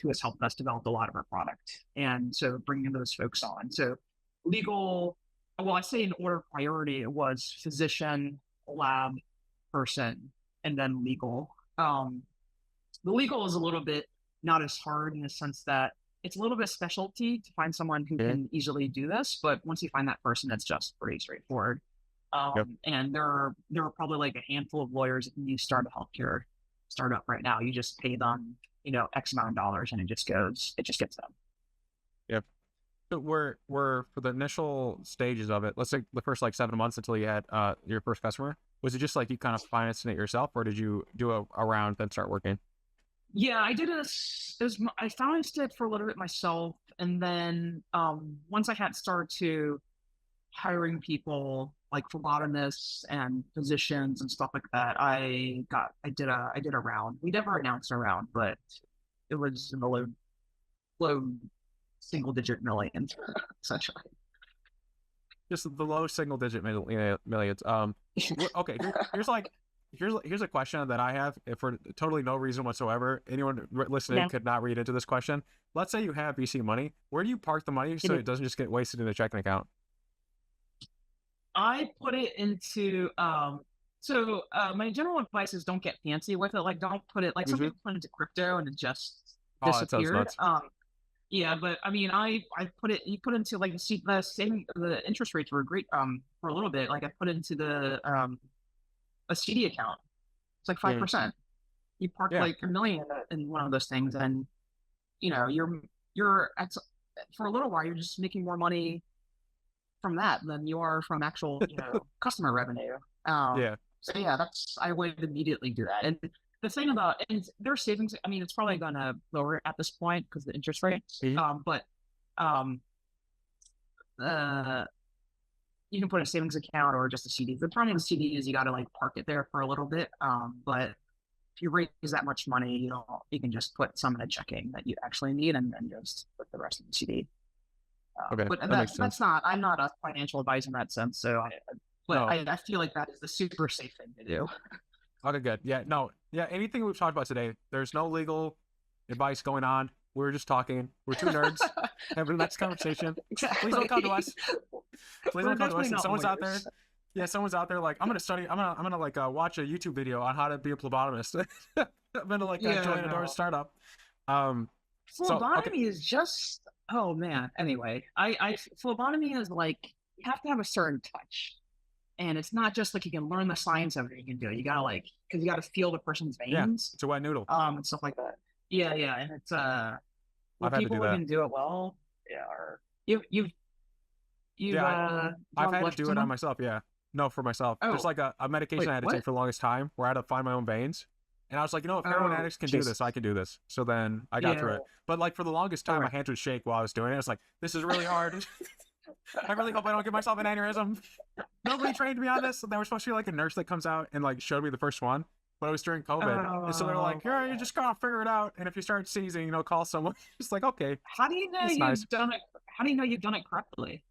who has helped us develop a lot of our product. And so bringing those folks on. So legal, well, I say in order of priority, it was physician, lab person, and then legal. The legal is a little bit not as hard in the sense that it's a little bit specialty to find someone who can easily do this, but once you find that person, it's just pretty straightforward. And there are probably like a handful of lawyers that you start a healthcare startup right now. You just pay them, X amount of dollars, and it just gets them. Yep. So we're for the initial stages of it, let's say the first like 7 months until you had your first customer, was it just like you kind of financing it yourself, or did you do a round then start working? Yeah, I did I financed it for a little bit myself, and then once I had started to hiring people like phlebotomists and physicians and stuff like that, I did a round. We never announced a round, but it was in the low single digit millions, essentially. Just the low single digit millions. Okay, here's a question that I have, if for totally no reason whatsoever. Anyone listening could not read into this question. Let's say you have VC money. Where do you park the money so it doesn't just get wasted in a checking account? I put it into my general advice is don't get fancy with it. Like don't put it like some people put it into crypto and it just disappeared. Yeah, but I mean you put into like the interest rates were great for a little bit. Like I put it into a CD account. It's like 5%. You park like $1 million in one of those things, and you're for a little while you're just making more money from that than you are from actual customer revenue. So yeah, I would immediately do that. And the thing about their savings, I mean, it's probably gonna lower at this point because the interest rate. But you can put a savings account or just a CD. The problem with CD is you got to like park it there for a little bit. But if you raise that much money, you can just put some in a checking that you actually need, and then just put the rest in the CD. Okay, but that's not. I'm not a financial advisor in that sense. So, I feel like that is the super safe thing to do. Okay, good. Yeah, no, yeah. Anything we've talked about today, there's no legal advice going on. We're just talking. We're two nerds having the next conversation. Exactly. Please don't come to us. Please don't come to us. Someone's out there. Yeah, someone's out there like, I'm gonna study. I'm gonna like watch a YouTube video on how to be a phlebotomist. I'm gonna like join Adora's startup. Phlebotomy is just man. Anyway, phlebotomy is like you have to have a certain touch, and it's not just like you can learn the science of it. You can do it. You gotta because you gotta feel the person's veins. Yeah, it's a wet noodle. And stuff like that. Yeah, and it's people who can do it well. Yeah, or I've had to do it on myself. Yeah, no, for myself. There's like a medication I had to take for the longest time where I had to find my own veins. And I was like, if heroin addicts can do this, I can do this. So then I got through it. But like for the longest time, my hands would shake while I was doing it. I was like, this is really hard. I really hope I don't give myself an aneurysm. Nobody trained me on this. And there was supposed to be like a nurse that comes out and like showed me the first one. But it was during COVID. And so they're like, you just gotta figure it out. And if you start seizing, call someone. It's like, okay. How do you know you've done it? How do you know you've done it correctly?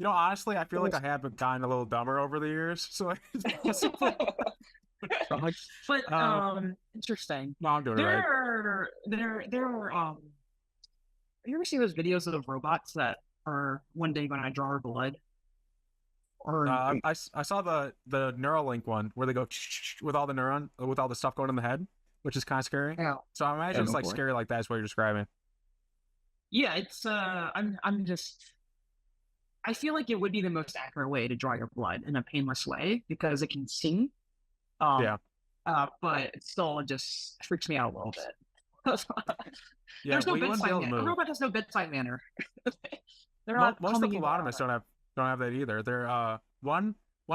Honestly, I feel like I have gotten a little dumber over the years, so it's possible. So, like, But interesting. no, I'm doing it There right. are you ever see those videos of robots that are one day going to draw our blood? Or I saw the Neuralink one where they go with all the neuron with all the stuff going in the head, which is kind of scary. yeah, So I yeah, imagine it's go like for it. scary like that is what you're describing. Yeah, it's I'm just I feel like it would be the most accurate way to draw your blood in a painless way because it can see. Um, Yeah, but it still just freaks me out a little bit. yeah. There's no Well, you wouldn't be bedside able to manner. A move. robot has no bedside manner. They're not Most of coming the in and phlebotomists out. don't have that either. They're one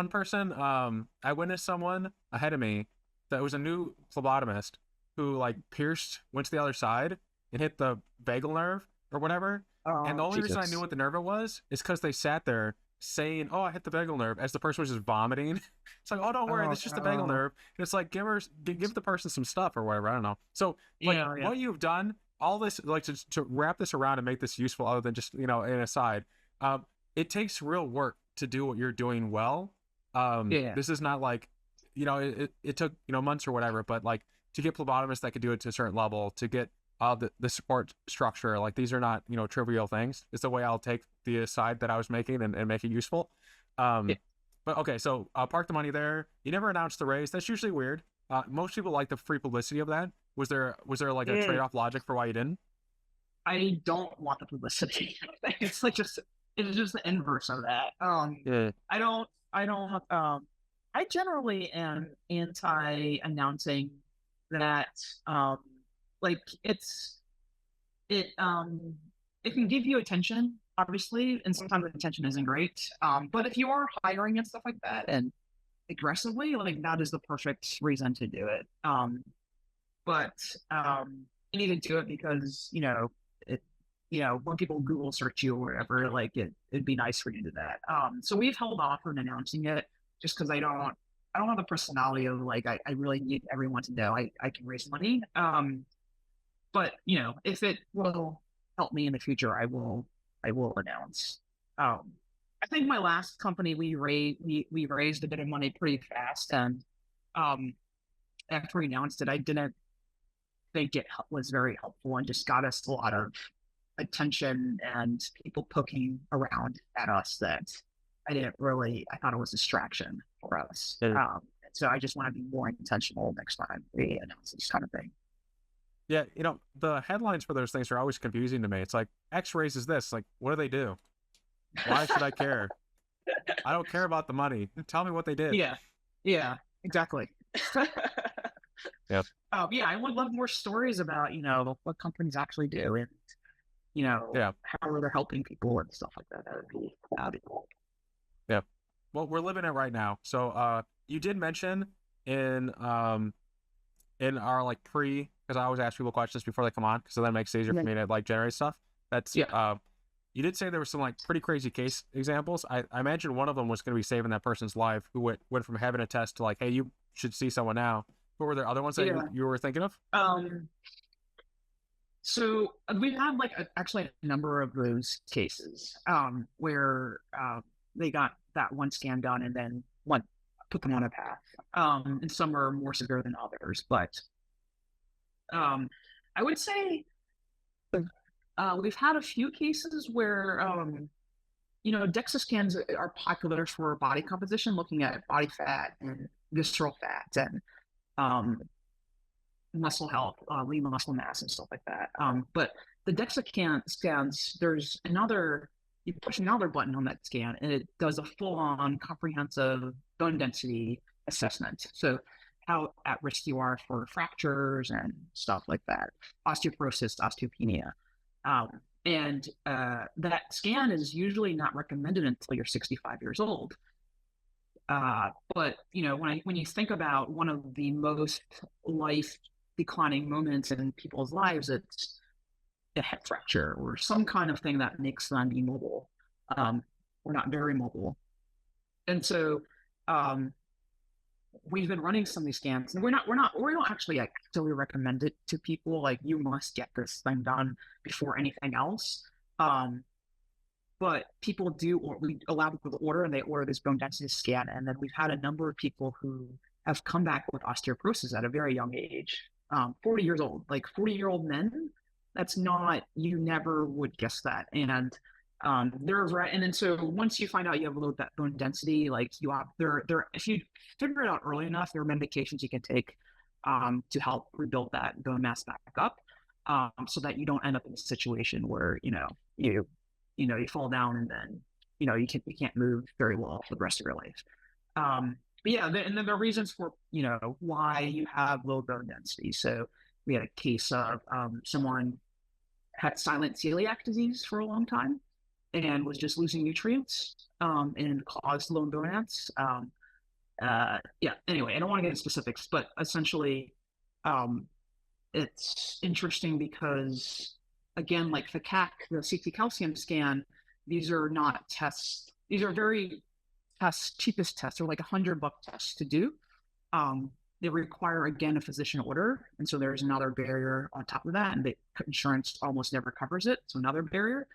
person. I witnessed someone ahead of me that was a new phlebotomist who like pierced went to the other side and hit the vagal nerve or whatever. And the Oh, only reason I knew Jesus. what the nerve it was is because they sat there saying, "Oh, I hit the vagal nerve," as the person was just vomiting. It's like, "Oh, don't worry, Oh, this is just a vagal no. nerve." And it's like, give the person some stuff or whatever. I don't know. So like, Yeah, yeah. what you've done, all this, like to wrap this around and make this useful, other than just an aside, it takes real work to do what you're doing well. Yeah. This is not like, it took months or whatever, but like to get phlebotomists that could do it to a certain level, to get the support structure, like these are not trivial things. It's the way I'll take the aside that I was making and make it useful. Yeah. Um, but okay, so park the money there. You never announced the raise. That's usually weird. Most people like the free publicity of that. Was there like a Yeah. trade off logic for why you didn't? I don't want the publicity. It's like it's just the inverse of that. Yeah. I don't I generally am anti announcing that um like it it can give you attention, obviously, and sometimes the attention isn't great. But if you are hiring and stuff like that and aggressively, like that is the perfect reason to do it. But you need to do it because it when people Google search you or whatever, like it'd be nice for you to do that. So we've held off on announcing it just because I don't have the personality of like I really need everyone to know I can raise money. But if it will help me in the future, I will announce. I think my last company we raised a bit of money pretty fast, and um, after we announced it, I didn't think it was very helpful and just got us a lot of attention and people poking around at us that I thought it was a distraction for us. Yeah. So I just want to be more intentional next time we announce this kind of thing. Yeah, the headlines for those things are always confusing to me. It's like X raises this. Like, what do they do? Why should I care? I don't care about the money. Tell me what they did. Yeah, yeah, exactly. Yep. Yeah, I would love more stories about what companies actually do and Yeah. how they're helping people and stuff like that. That'd be cool. Yeah. Well, we're living it right now. So, you did mention in our like because I always ask people questions before they come on, because then it makes it easier for Yeah, me to like generate stuff. That's yeah, You did say there were some like pretty crazy case examples. I imagine one of them was going to be saving that person's life who went from having a test to like, hey, you should see someone now. But were there other ones that yeah. you were thinking of? So we've had like actually a number of those cases where they got that one scan done and then one put them on a path. And some are more severe than others, but I would say we've had a few cases where DEXA scans are popular for body composition, looking at body fat and visceral fat and um, muscle health, lean muscle mass, and stuff like that. But the DEXA scans, you push another button on that scan, and it does a full-on comprehensive bone density assessment. So how at risk you are for fractures and stuff like that, osteoporosis, osteopenia. And that scan is usually not recommended until you're 65 years old. But when you think about one of the most life declining moments in people's lives, it's a hip fracture or some kind of thing that makes them immobile, or not very mobile. And so we've been running some of these scans, and we don't actually like actively recommend it to people. Like you must get this thing done before anything else. Um, but people do, or we allow people to order, and they order this bone density scan. And then we've had a number of people who have come back with osteoporosis at a very young age, 40 years old, like 40-year-old men. That's not, you never would guess that. And there's right. And then so once you find out you have a low bone density, like you have if you figure it out early enough, there are medications you can take to help rebuild that bone mass back up, so that you don't end up in a situation where you fall down and then you can't move very well for the rest of your life. But yeah, and then the reasons for why you have low bone density. So we had a case of someone had silent celiac disease for a long time and was just losing nutrients, and caused low bone mass. Yeah. Anyway, I don't want to get into specifics, but essentially, it's interesting because, again, like the the CT calcium scan, these are not tests. These are very cheapest tests. They're like $100 tests to do. They require, again, a physician order, and so there's another barrier on top of that, and insurance almost never covers it, so another barrier.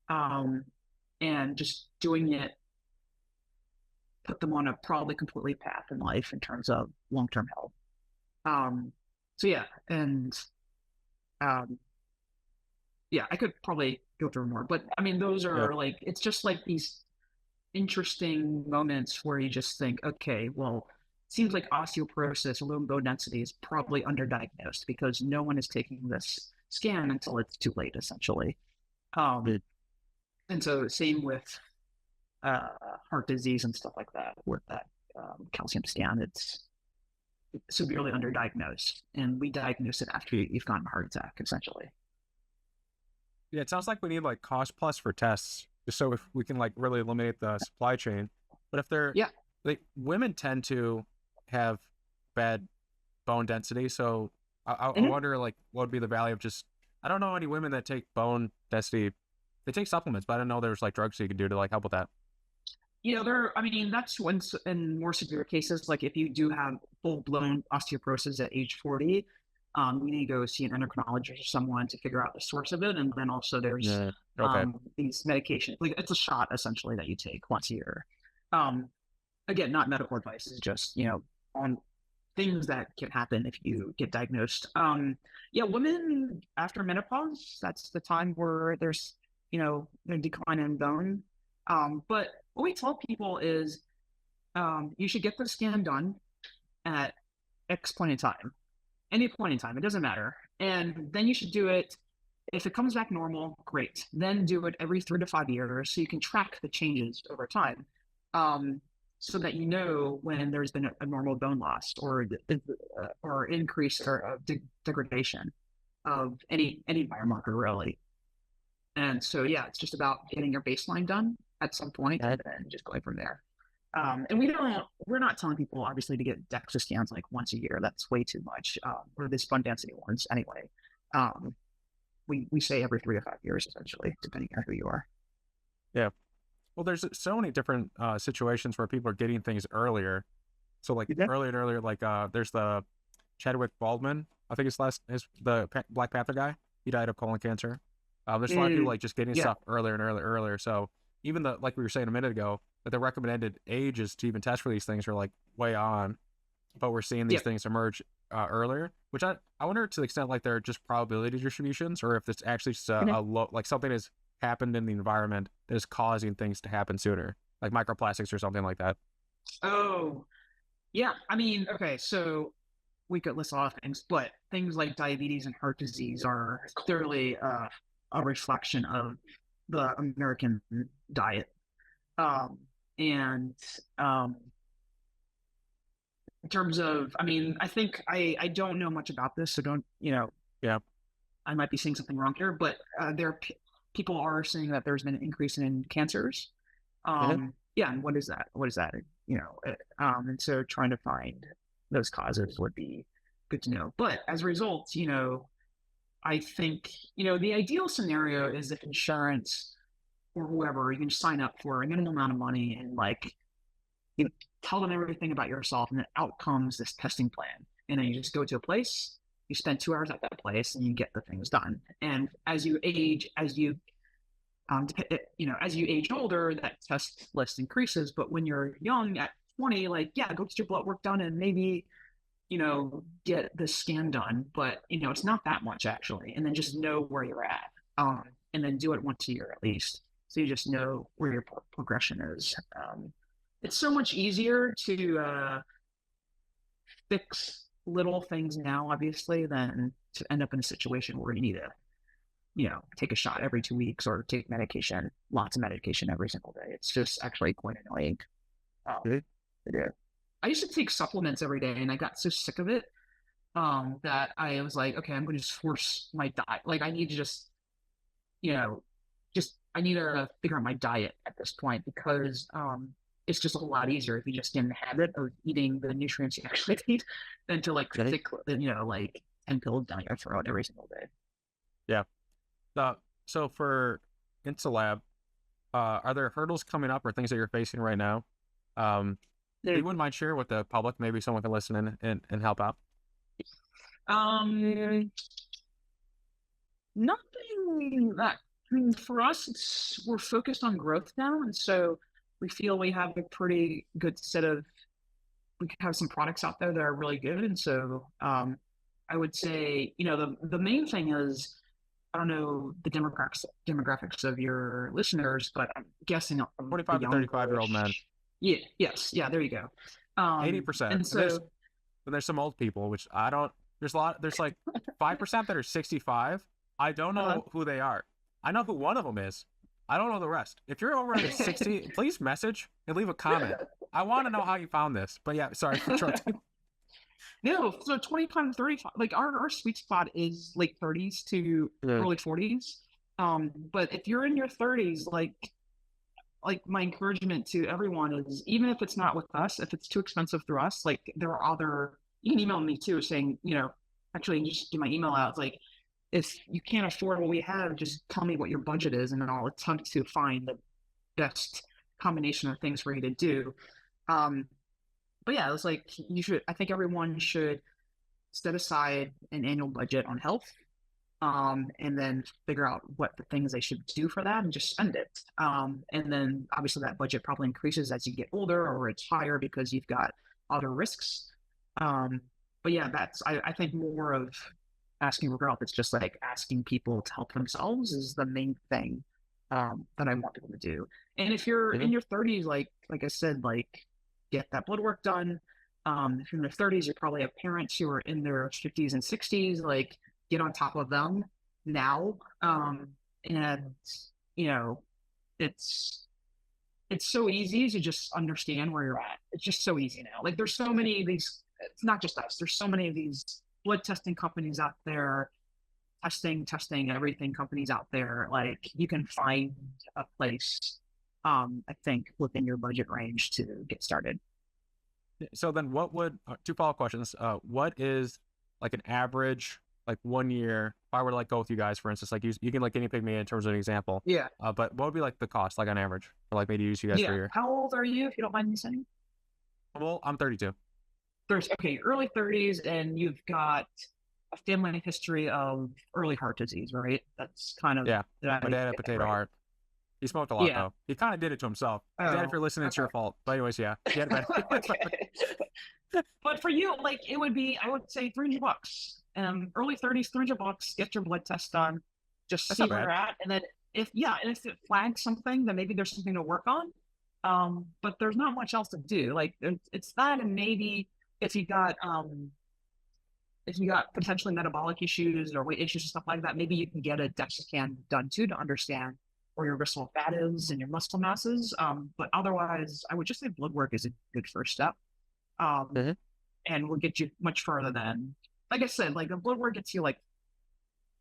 And just doing it put them on a probably completely path in life in terms of long-term health. So yeah, and yeah, I could probably go through more, but I mean, those are like, it's just like these interesting moments where you just think, okay, well, it seems like osteoporosis or low bone density is probably underdiagnosed because no one is taking this scan until it's too late, essentially. And so same with heart disease and stuff like that, where that calcium scan, it's severely underdiagnosed, and we diagnose it after you've gotten a heart attack, essentially. Yeah, it sounds like we need like cost plus for tests, just so if we can like really eliminate the supply chain. But if they're like, women tend to have bad bone density, so I wonder like what would be the value of just, I don't know any women that take bone density. They take supplements, but I didn't know there's like drugs you can do to like help with that. I mean, that's when in more severe cases, like if you do have full-blown osteoporosis at age 40, you need to go see an endocrinologist or someone to figure out the source of it. And then also there's these medications, like it's a shot essentially that you take once a year. Again, not medical advice, is just, on things that can happen if you get diagnosed. Yeah, women after menopause, that's the time where there's, their decline in bone. But what we tell people is you should get the scan done at X point in time, any point in time, it doesn't matter. And then you should do it. If it comes back normal, great. Then do it every 3 to 5 years so you can track the changes over time, so that you know when there's been a normal bone loss or increase or degradation of any biomarker, really. And so, yeah, it's just about getting your baseline done at some point and then just going from there. And we're not telling people obviously to get Dexa scans like once a year. That's way too much. Or this bone density ones anyway. We say every 3 to 5 years, essentially, depending on who you are. Yeah. Well, there's so many different situations where people are getting things earlier. So like earlier and earlier, like there's the Chadwick Baldwin, I think the Black Panther guy. He died of colon cancer. There's a lot of people like just getting stuff earlier and earlier. So even like we were saying a minute ago, that the recommended ages to even test for these things are like way on, but we're seeing these things emerge earlier, which I wonder to the extent like they're just probability distributions, or if it's actually just a low, like something has happened in the environment that is causing things to happen sooner, like microplastics or something like that. Oh, yeah. I mean, okay, so we could list a lot of things, but things like diabetes and heart disease are clearly a reflection of the American diet. And in terms of, I mean, I think I don't know much about this, so don't, I might be saying something wrong here, but people are saying that there's been an increase in cancers. Yeah, and what is that? What is that? And so trying to find those causes would be good to know. But as a result, I think, the ideal scenario is if insurance or whoever, you can sign up for a minimal amount of money and like, tell them everything about yourself, and then out comes this testing plan. And then you just go to a place, you spend 2 hours at that place, and you get the things done. And as you age, as you as you age older, that test list increases. But when you're young at 20, like, yeah, go get your blood work done and maybe, get the scan done. But, it's not that much actually. And then just know where you're at. And then do it once a year at least. So you just know where your progression is. It's so much easier to fix little things now, obviously, than to end up in a situation where you need to take a shot every 2 weeks or take medication, lots of medication every single day. It's just actually quite annoying. Really? I used to take supplements every day and I got so sick of it that I was like, okay, I'm going to just force my diet. Like I need to I need to figure out my diet at this point because it's just a whole lot easier if you just get in the habit of eating the nutrients you actually need than to like Really? stick, like 10 pills down your throat every single day. Yeah. So for Instalab, are there hurdles coming up or things that you're facing right now? You wouldn't mind sharing with the public, maybe someone can listen in and help out. Nothing that, for us, we're focused on growth now. And so we feel we have a pretty good we have some products out there that are really good. And so I would say, the main thing is, I don't know the demographics of your listeners, but I'm guessing 25 to 35-year-old men. Yeah. Yes. Yeah. There you go. 80%. And so there's some old people, which I don't. There's like 5% that are 65. I don't know who they are. I know who one of them is. I don't know the rest. If you're over 60, please message and leave a comment. I want to know how you found this. But yeah, sorry for interrupting. No, so 25 to 35, like our sweet spot is late 30s to early 40s. But if you're in your 30s, like my encouragement to everyone is, even if it's not with us, if it's too expensive through us, like there are you can email me too saying, actually just get my email out. It's like, if you can't afford what we have, just tell me what your budget is and I'll attempt to find the best combination of things for you to do. But yeah, it's like I think everyone should set aside an annual budget on health, and then figure out what the things they should do for that and just spend it. And then obviously that budget probably increases as you get older or it's higher because you've got other risks. But yeah, I think more of asking for help. It's just like asking people to help themselves is the main thing that I want people to do. And if you're in your 30s, like I said, like get that blood work done. If you're in their 30s, you probably have parents who are in their 50s and 60s, like get on top of them now. And it's so easy to just understand where you're at. It's just so easy now. Like there's so many of these, it's not just us. There's so many of these blood testing companies out there, testing everything companies out there. Like you can find a place, I think, within your budget range to get started. So then what would, two follow-up questions. What is like an average, like 1 year, if I were to like go with you guys, for instance, like you can like guinea pig me in terms of an example. Yeah. But what would be like the cost, like on average, for like maybe use you guys for a year? How old are you, if you don't mind me saying? Well, I'm 32. Okay, early 30s, and you've got a family history of early heart disease, right? That's kind of my dad had potato heart. He smoked a lot though. He kind of did it to himself. Dad, if you're listening, it's your fault. But anyways, yeah. But for you, like it would be, I would say $300. Early 30s, $300. Get your blood test done. Just see where you're at, and then if it flags something, then maybe there's something to work on. But there's not much else to do. Like it's that, and maybe if you got potentially metabolic issues or weight issues and stuff like that, maybe you can get a Dexa scan done too to understand where your visceral fat is and your muscle masses. But otherwise, I would just say blood work is a good first step, and will get you much further than, like I said, like the blood work gets you like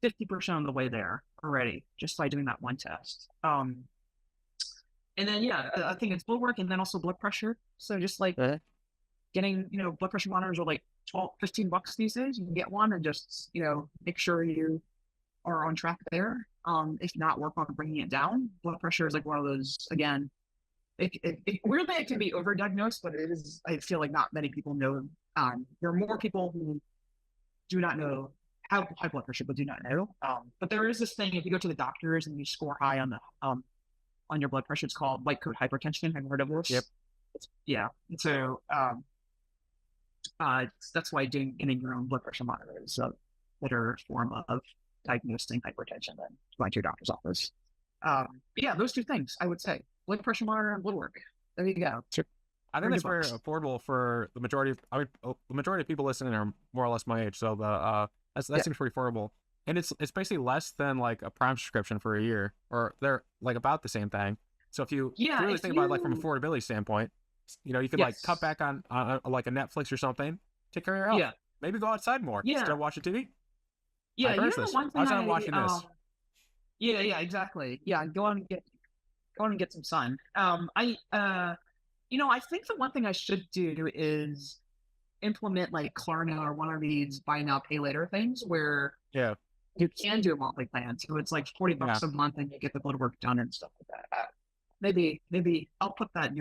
50% of the way there already just by doing that one test. And then I think it's blood work and then also blood pressure. So just like getting, blood pressure monitors are like $15 these days. You can get one and just, make sure you are on track there. If not, work on bringing it down. Blood pressure is like one of those, again, weirdly it can be overdiagnosed, but it is, I feel like not many people know. There are more people who do not know have high blood pressure, but do not know. But there is this thing, if you go to the doctors and you score high on the on your blood pressure, it's called white coat hypertension. Have you heard of Yep. this? Yeah. And so that's why getting your own blood pressure monitor is a better form of diagnosing hypertension than going to your doctor's office. Yeah, those two things I would say: blood pressure monitor and blood work. There you go. Sure. I think that's very affordable for the majority of, the majority of people listening are more or less my age. So that seems pretty affordable. And it's basically less than like a Prime subscription for a year, or they're like about the same thing. So if you really think about it, like from an affordability standpoint, you know, you could like cut back on like a Netflix or something, take care of your health. Yeah. Maybe go outside more instead of watching TV. Yeah, you know, one thing I'm watching this. Yeah, exactly. Yeah, go on and get some sun. You know, I think the one thing I should do is implement like Klarna or one of these buy now, pay later things where you can do a monthly plan. So it's like $40 a month and you get the blood work done and stuff like that. Maybe I'll put that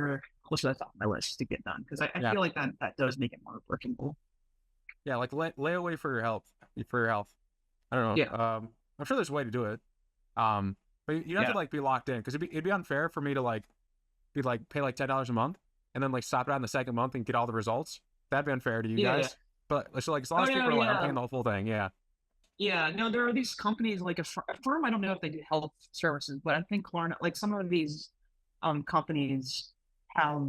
close to the top of my list to get done, because I feel like that does make it more workable. Yeah, like lay away for your health. I don't know. Yeah. I'm sure there's a way to do it. But you don't have to like be locked in, because it'd be unfair for me to like pay like $10 a month and then like stop it on the second month and get all the results. That'd be unfair to you guys. But so like as long as people are like, I'm paying the whole thing. Yeah, no, there are these companies like a firm. I don't know if they do health services, but I think Klarna, like some of these companies have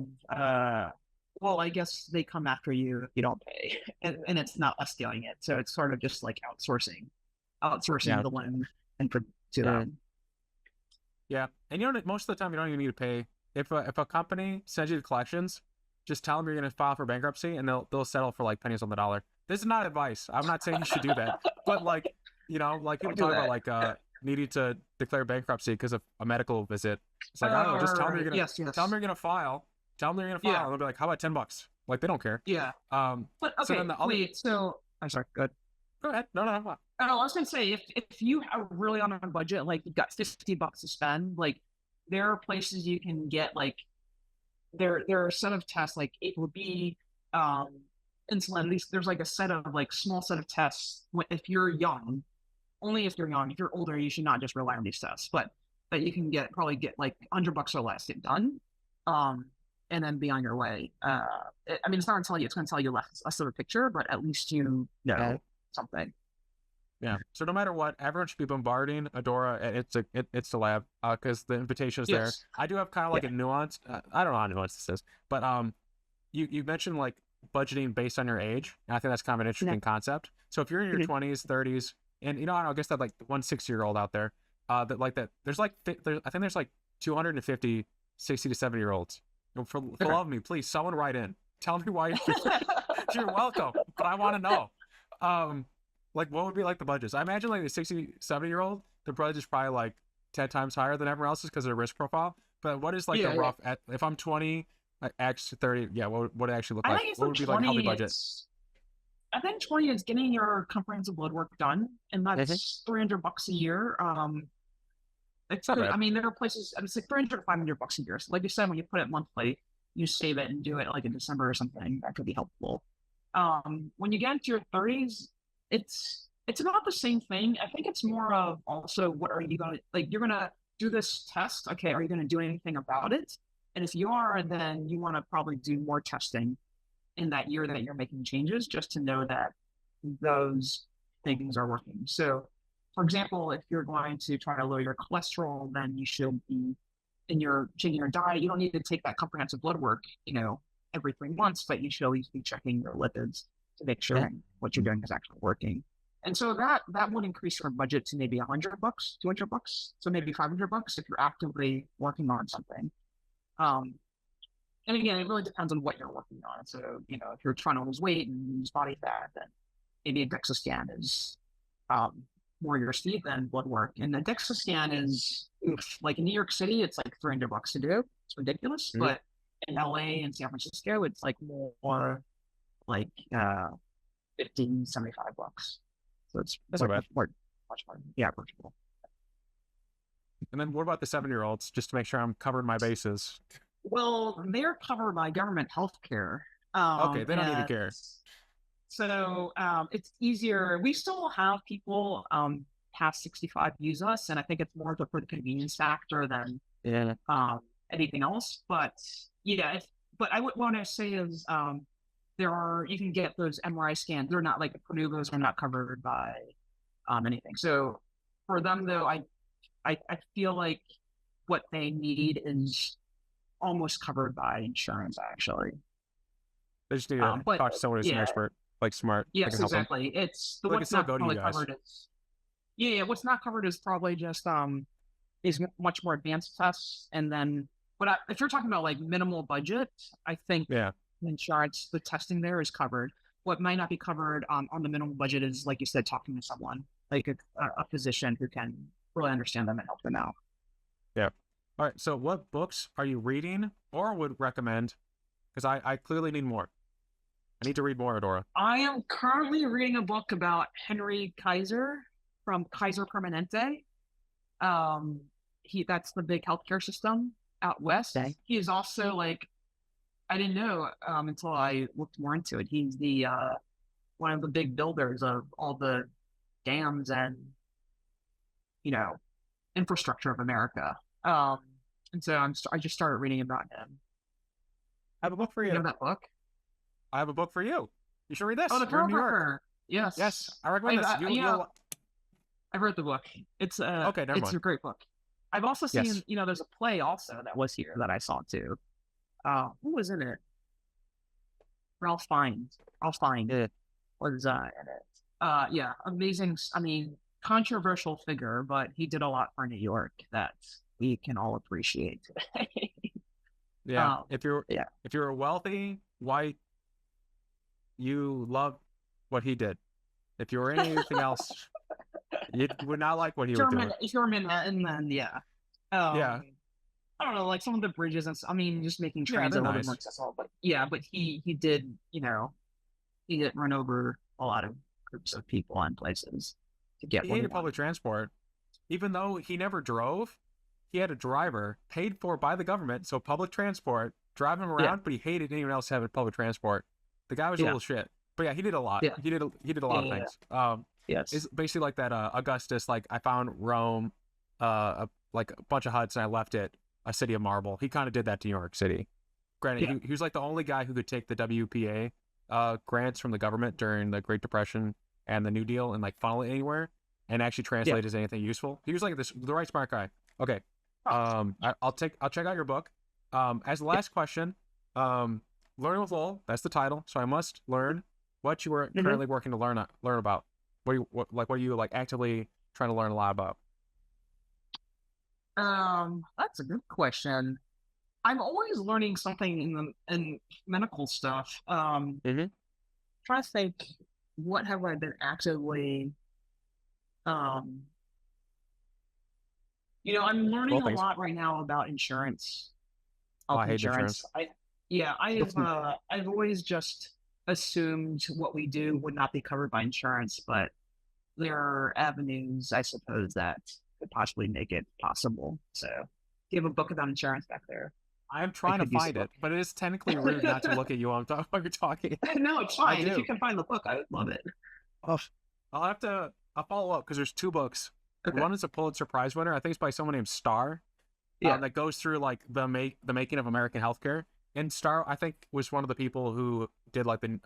well, I guess they come after you if you don't pay, and it's not us doing it. So it's sort of just like outsourcing the loan and to them. Yeah, and you don't, most of the time you don't even need to pay. If a company sends you the collections, just tell them you're going to file for bankruptcy, and they'll settle for like pennies on the dollar. This is not advice. I'm not saying you should do that, but like, you know, like people talk about like needing to declare bankruptcy because of a medical visit. It's like, I don't know, just tell them you're gonna tell them you're gonna file. Tell them they're gonna file, and they'll be like, how about $10? Like they don't care. Yeah. But okay, so then I'm sorry. Go ahead. No. I was gonna say, if you are really on a budget, like you've got $50 to spend, like there are places you can get like there are a set of tests like ApoB, insulin. At least there's like a set of like small set of tests. If you're young, only if you're young. If you're older, you should not just rely on these tests. But that you can probably get like $100 or less, get done, and then be on your way. I mean, it's not going to tell you; it's going to tell you less of a picture, but at least you know something. Yeah. So no matter what, everyone should be bombarding Adora and Instalab because the invitation is there. I do have kind of like a nuance. I don't know how nuanced this is, but you mentioned like budgeting based on your age, and I think that's kind of an interesting concept. So if you're in your 20s, 30s, and you know, I guess that like 160-year-old out there, there's like I think there's like 250 60 to 70-year-olds. For love of me, please, someone write in. Tell me why you're welcome, but I want to know. Like what would be like the budgets? I imagine like the 60, 70-year-old, the budget is probably like 10 times higher than everyone else's because of their risk profile. But what is like the rough if I'm 20, X 30, what would it actually look like? What would be like a healthy budget? I think 20 is getting your comprehensive blood work done, and that's $300 a year. I mean, there are places. It's like $300 to $500 a year. So like you said, when you put it monthly, you save it and do it like in December or something. That could be helpful. When you get into your 30s, it's not the same thing. I think it's more of also what are you gonna like? You're gonna do this test. Okay, are you gonna do anything about it? And if you are, then you want to probably do more testing in that year that you're making changes, just to know that those things are working. So, for example, if you're going to try to lower your cholesterol, then you should be changing your diet. You don't need to take that comprehensive blood work, every 3 months, but you should at least be checking your lipids to make sure what you're doing is actually working. And so that would increase your budget to maybe $100, $200, so maybe $500 if you're actively working on something. And again, it really depends on what you're working on. So, if you're trying to lose weight and lose body fat, then maybe a Dexa scan is more your speed than blood work. And the Dexa scan is, like in New York City, it's like $300 to do. It's ridiculous. Mm-hmm. But in LA and San Francisco, it's like more like $15, $75. So it's much more, approachable. And then what about the 70-year-olds, just to make sure I'm covering my bases? Well, they're covered by government health care. Okay, they don't need to care. So it's easier. We still have people past 65 use us, and I think it's more for the convenience factor than Yeah. anything else. But yeah, but I would want to say is you can get those MRI scans. They're not like Pernuvos are not covered by anything. So for them though, I feel like what they need is almost covered by insurance actually. They just need to But talk to someone who's an yeah, expert, like smart, that can yes, help them. exactly. It's the They can what's still not go to you probably guys. covered is yeah, what's not covered is probably just is much more advanced tests, and then if you're talking about like minimal budget, I think Yeah. insurance, the testing there is covered. What might not be covered on the minimal budget is, like you said, talking to someone like a physician who can really understand them and help them out. Yeah. All right. So what books are you reading or would recommend? Because I clearly need more. I need to read more, Adora. I am currently reading a book about Henry Kaiser from Kaiser Permanente. Um, that's the big healthcare system out west. Okay. He is also like, I didn't know until I looked more into it. He's the one of the big builders of all the dams and infrastructure of America. And so I just started reading about him. I have a book for You you. know that book? I have a book for you. You should read this. Oh, the You're in New York. Cover. Yes. Yes, I recommend this. I've read the book. It's Okay, never it's mind. a great book. I've also seen, Yes. there's a play also that was here that I saw too. Who was in it? Ralph Fiennes. Yeah. Was in it. Yeah, amazing. I mean, controversial figure, but he did a lot for New York that we can all appreciate today. Yeah. If you're a wealthy white, you love what he did. If you were anything else, you would not like what he was doing. If you're in Manhattan, then yeah. Yeah. I don't know, like some of the bridges and just making trains they're a little nice. bit more accessible. But he did, he did run over a lot of groups of people and places to get He what he hated public transport. Even though he never drove, he had a driver paid for by the government, so public transport, drive him around, but he hated anyone else having public transport. The guy was a little shit. But yeah, he did a lot. Yeah. He did a lot of things. Yes. It's basically like that Augustus, like I found Rome, like a bunch of huts and I left it a city of marble. He kind of did that to New York City. Granted, he was like the only guy who could take the WPA grants from the government during the Great Depression and the New Deal and like funnel it anywhere and actually translate it as anything useful. He was like the right smart guy. Okay. I'll check out your book. As the last question, Learning with Lowell, that's the title. So I must learn what you are currently working to learn about. What are you like actively trying to learn a lot about? That's a good question. I'm always learning something in medical stuff. Trying to think, what have I been actively I'm learning a lot right now about insurance. I hate insurance. I've always just assumed what we do would not be covered by insurance, but there are avenues, I suppose, that could possibly make it possible. So, do you have a book about insurance back there? I'm trying to find it, but it is technically rude not to look at you while you're talking. No, it's fine. If you can find the book, I would love it. Oh, I'll follow up because there's two books. Okay. One is a Pulitzer Prize winner. I think it's by someone named Starr. That goes through like the making of American healthcare. And Starr, I think, was one of the people who did like the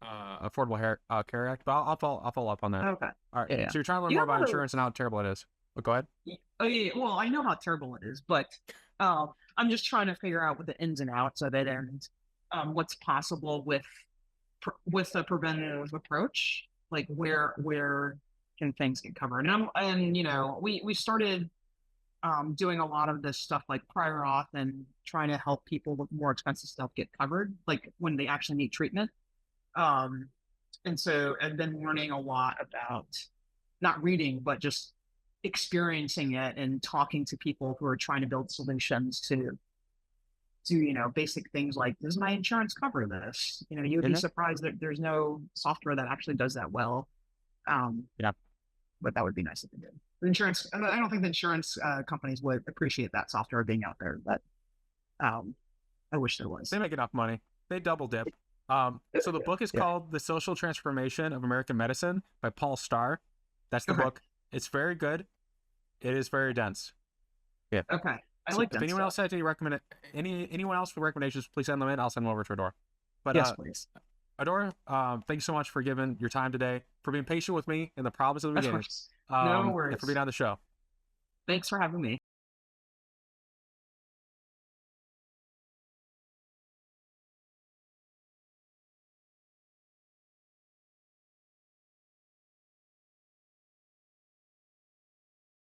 Affordable Care Act. But I'll follow up on that. Okay. All right. Yeah. So you're trying to learn more about insurance and how terrible it is. But go ahead. Oh yeah. Well, I know how terrible it is, but I'm just trying to figure out what the ins and outs of it and what's possible with a preventative approach. Like where can things get covered? And we started doing a lot of this stuff like prior auth and trying to help people with more expensive stuff get covered, like when they actually need treatment. And so I've been learning a lot about not reading, but just experiencing it and talking to people who are trying to build solutions to basic things like, does my insurance cover this? You'd be surprised that there's no software that actually does that well. But that would be nice if it did. The insurance, I don't think the insurance companies would appreciate that software being out there, but I wish there was. They make enough money. They double dip. So the book is Yeah. called The Social Transformation of American Medicine by Paul Starr. That's the Okay. book. It's very good. It is very dense. Yeah. Okay. I So like if that anyone else stuff. has anyone else with recommendations, please send them in. I'll send them over to Adora. But Yes, please. Adora, thank you so much for giving your time today, for being patient with me and the problems at the Of beginning, course. No and for being worries. on the show. Thanks for having me.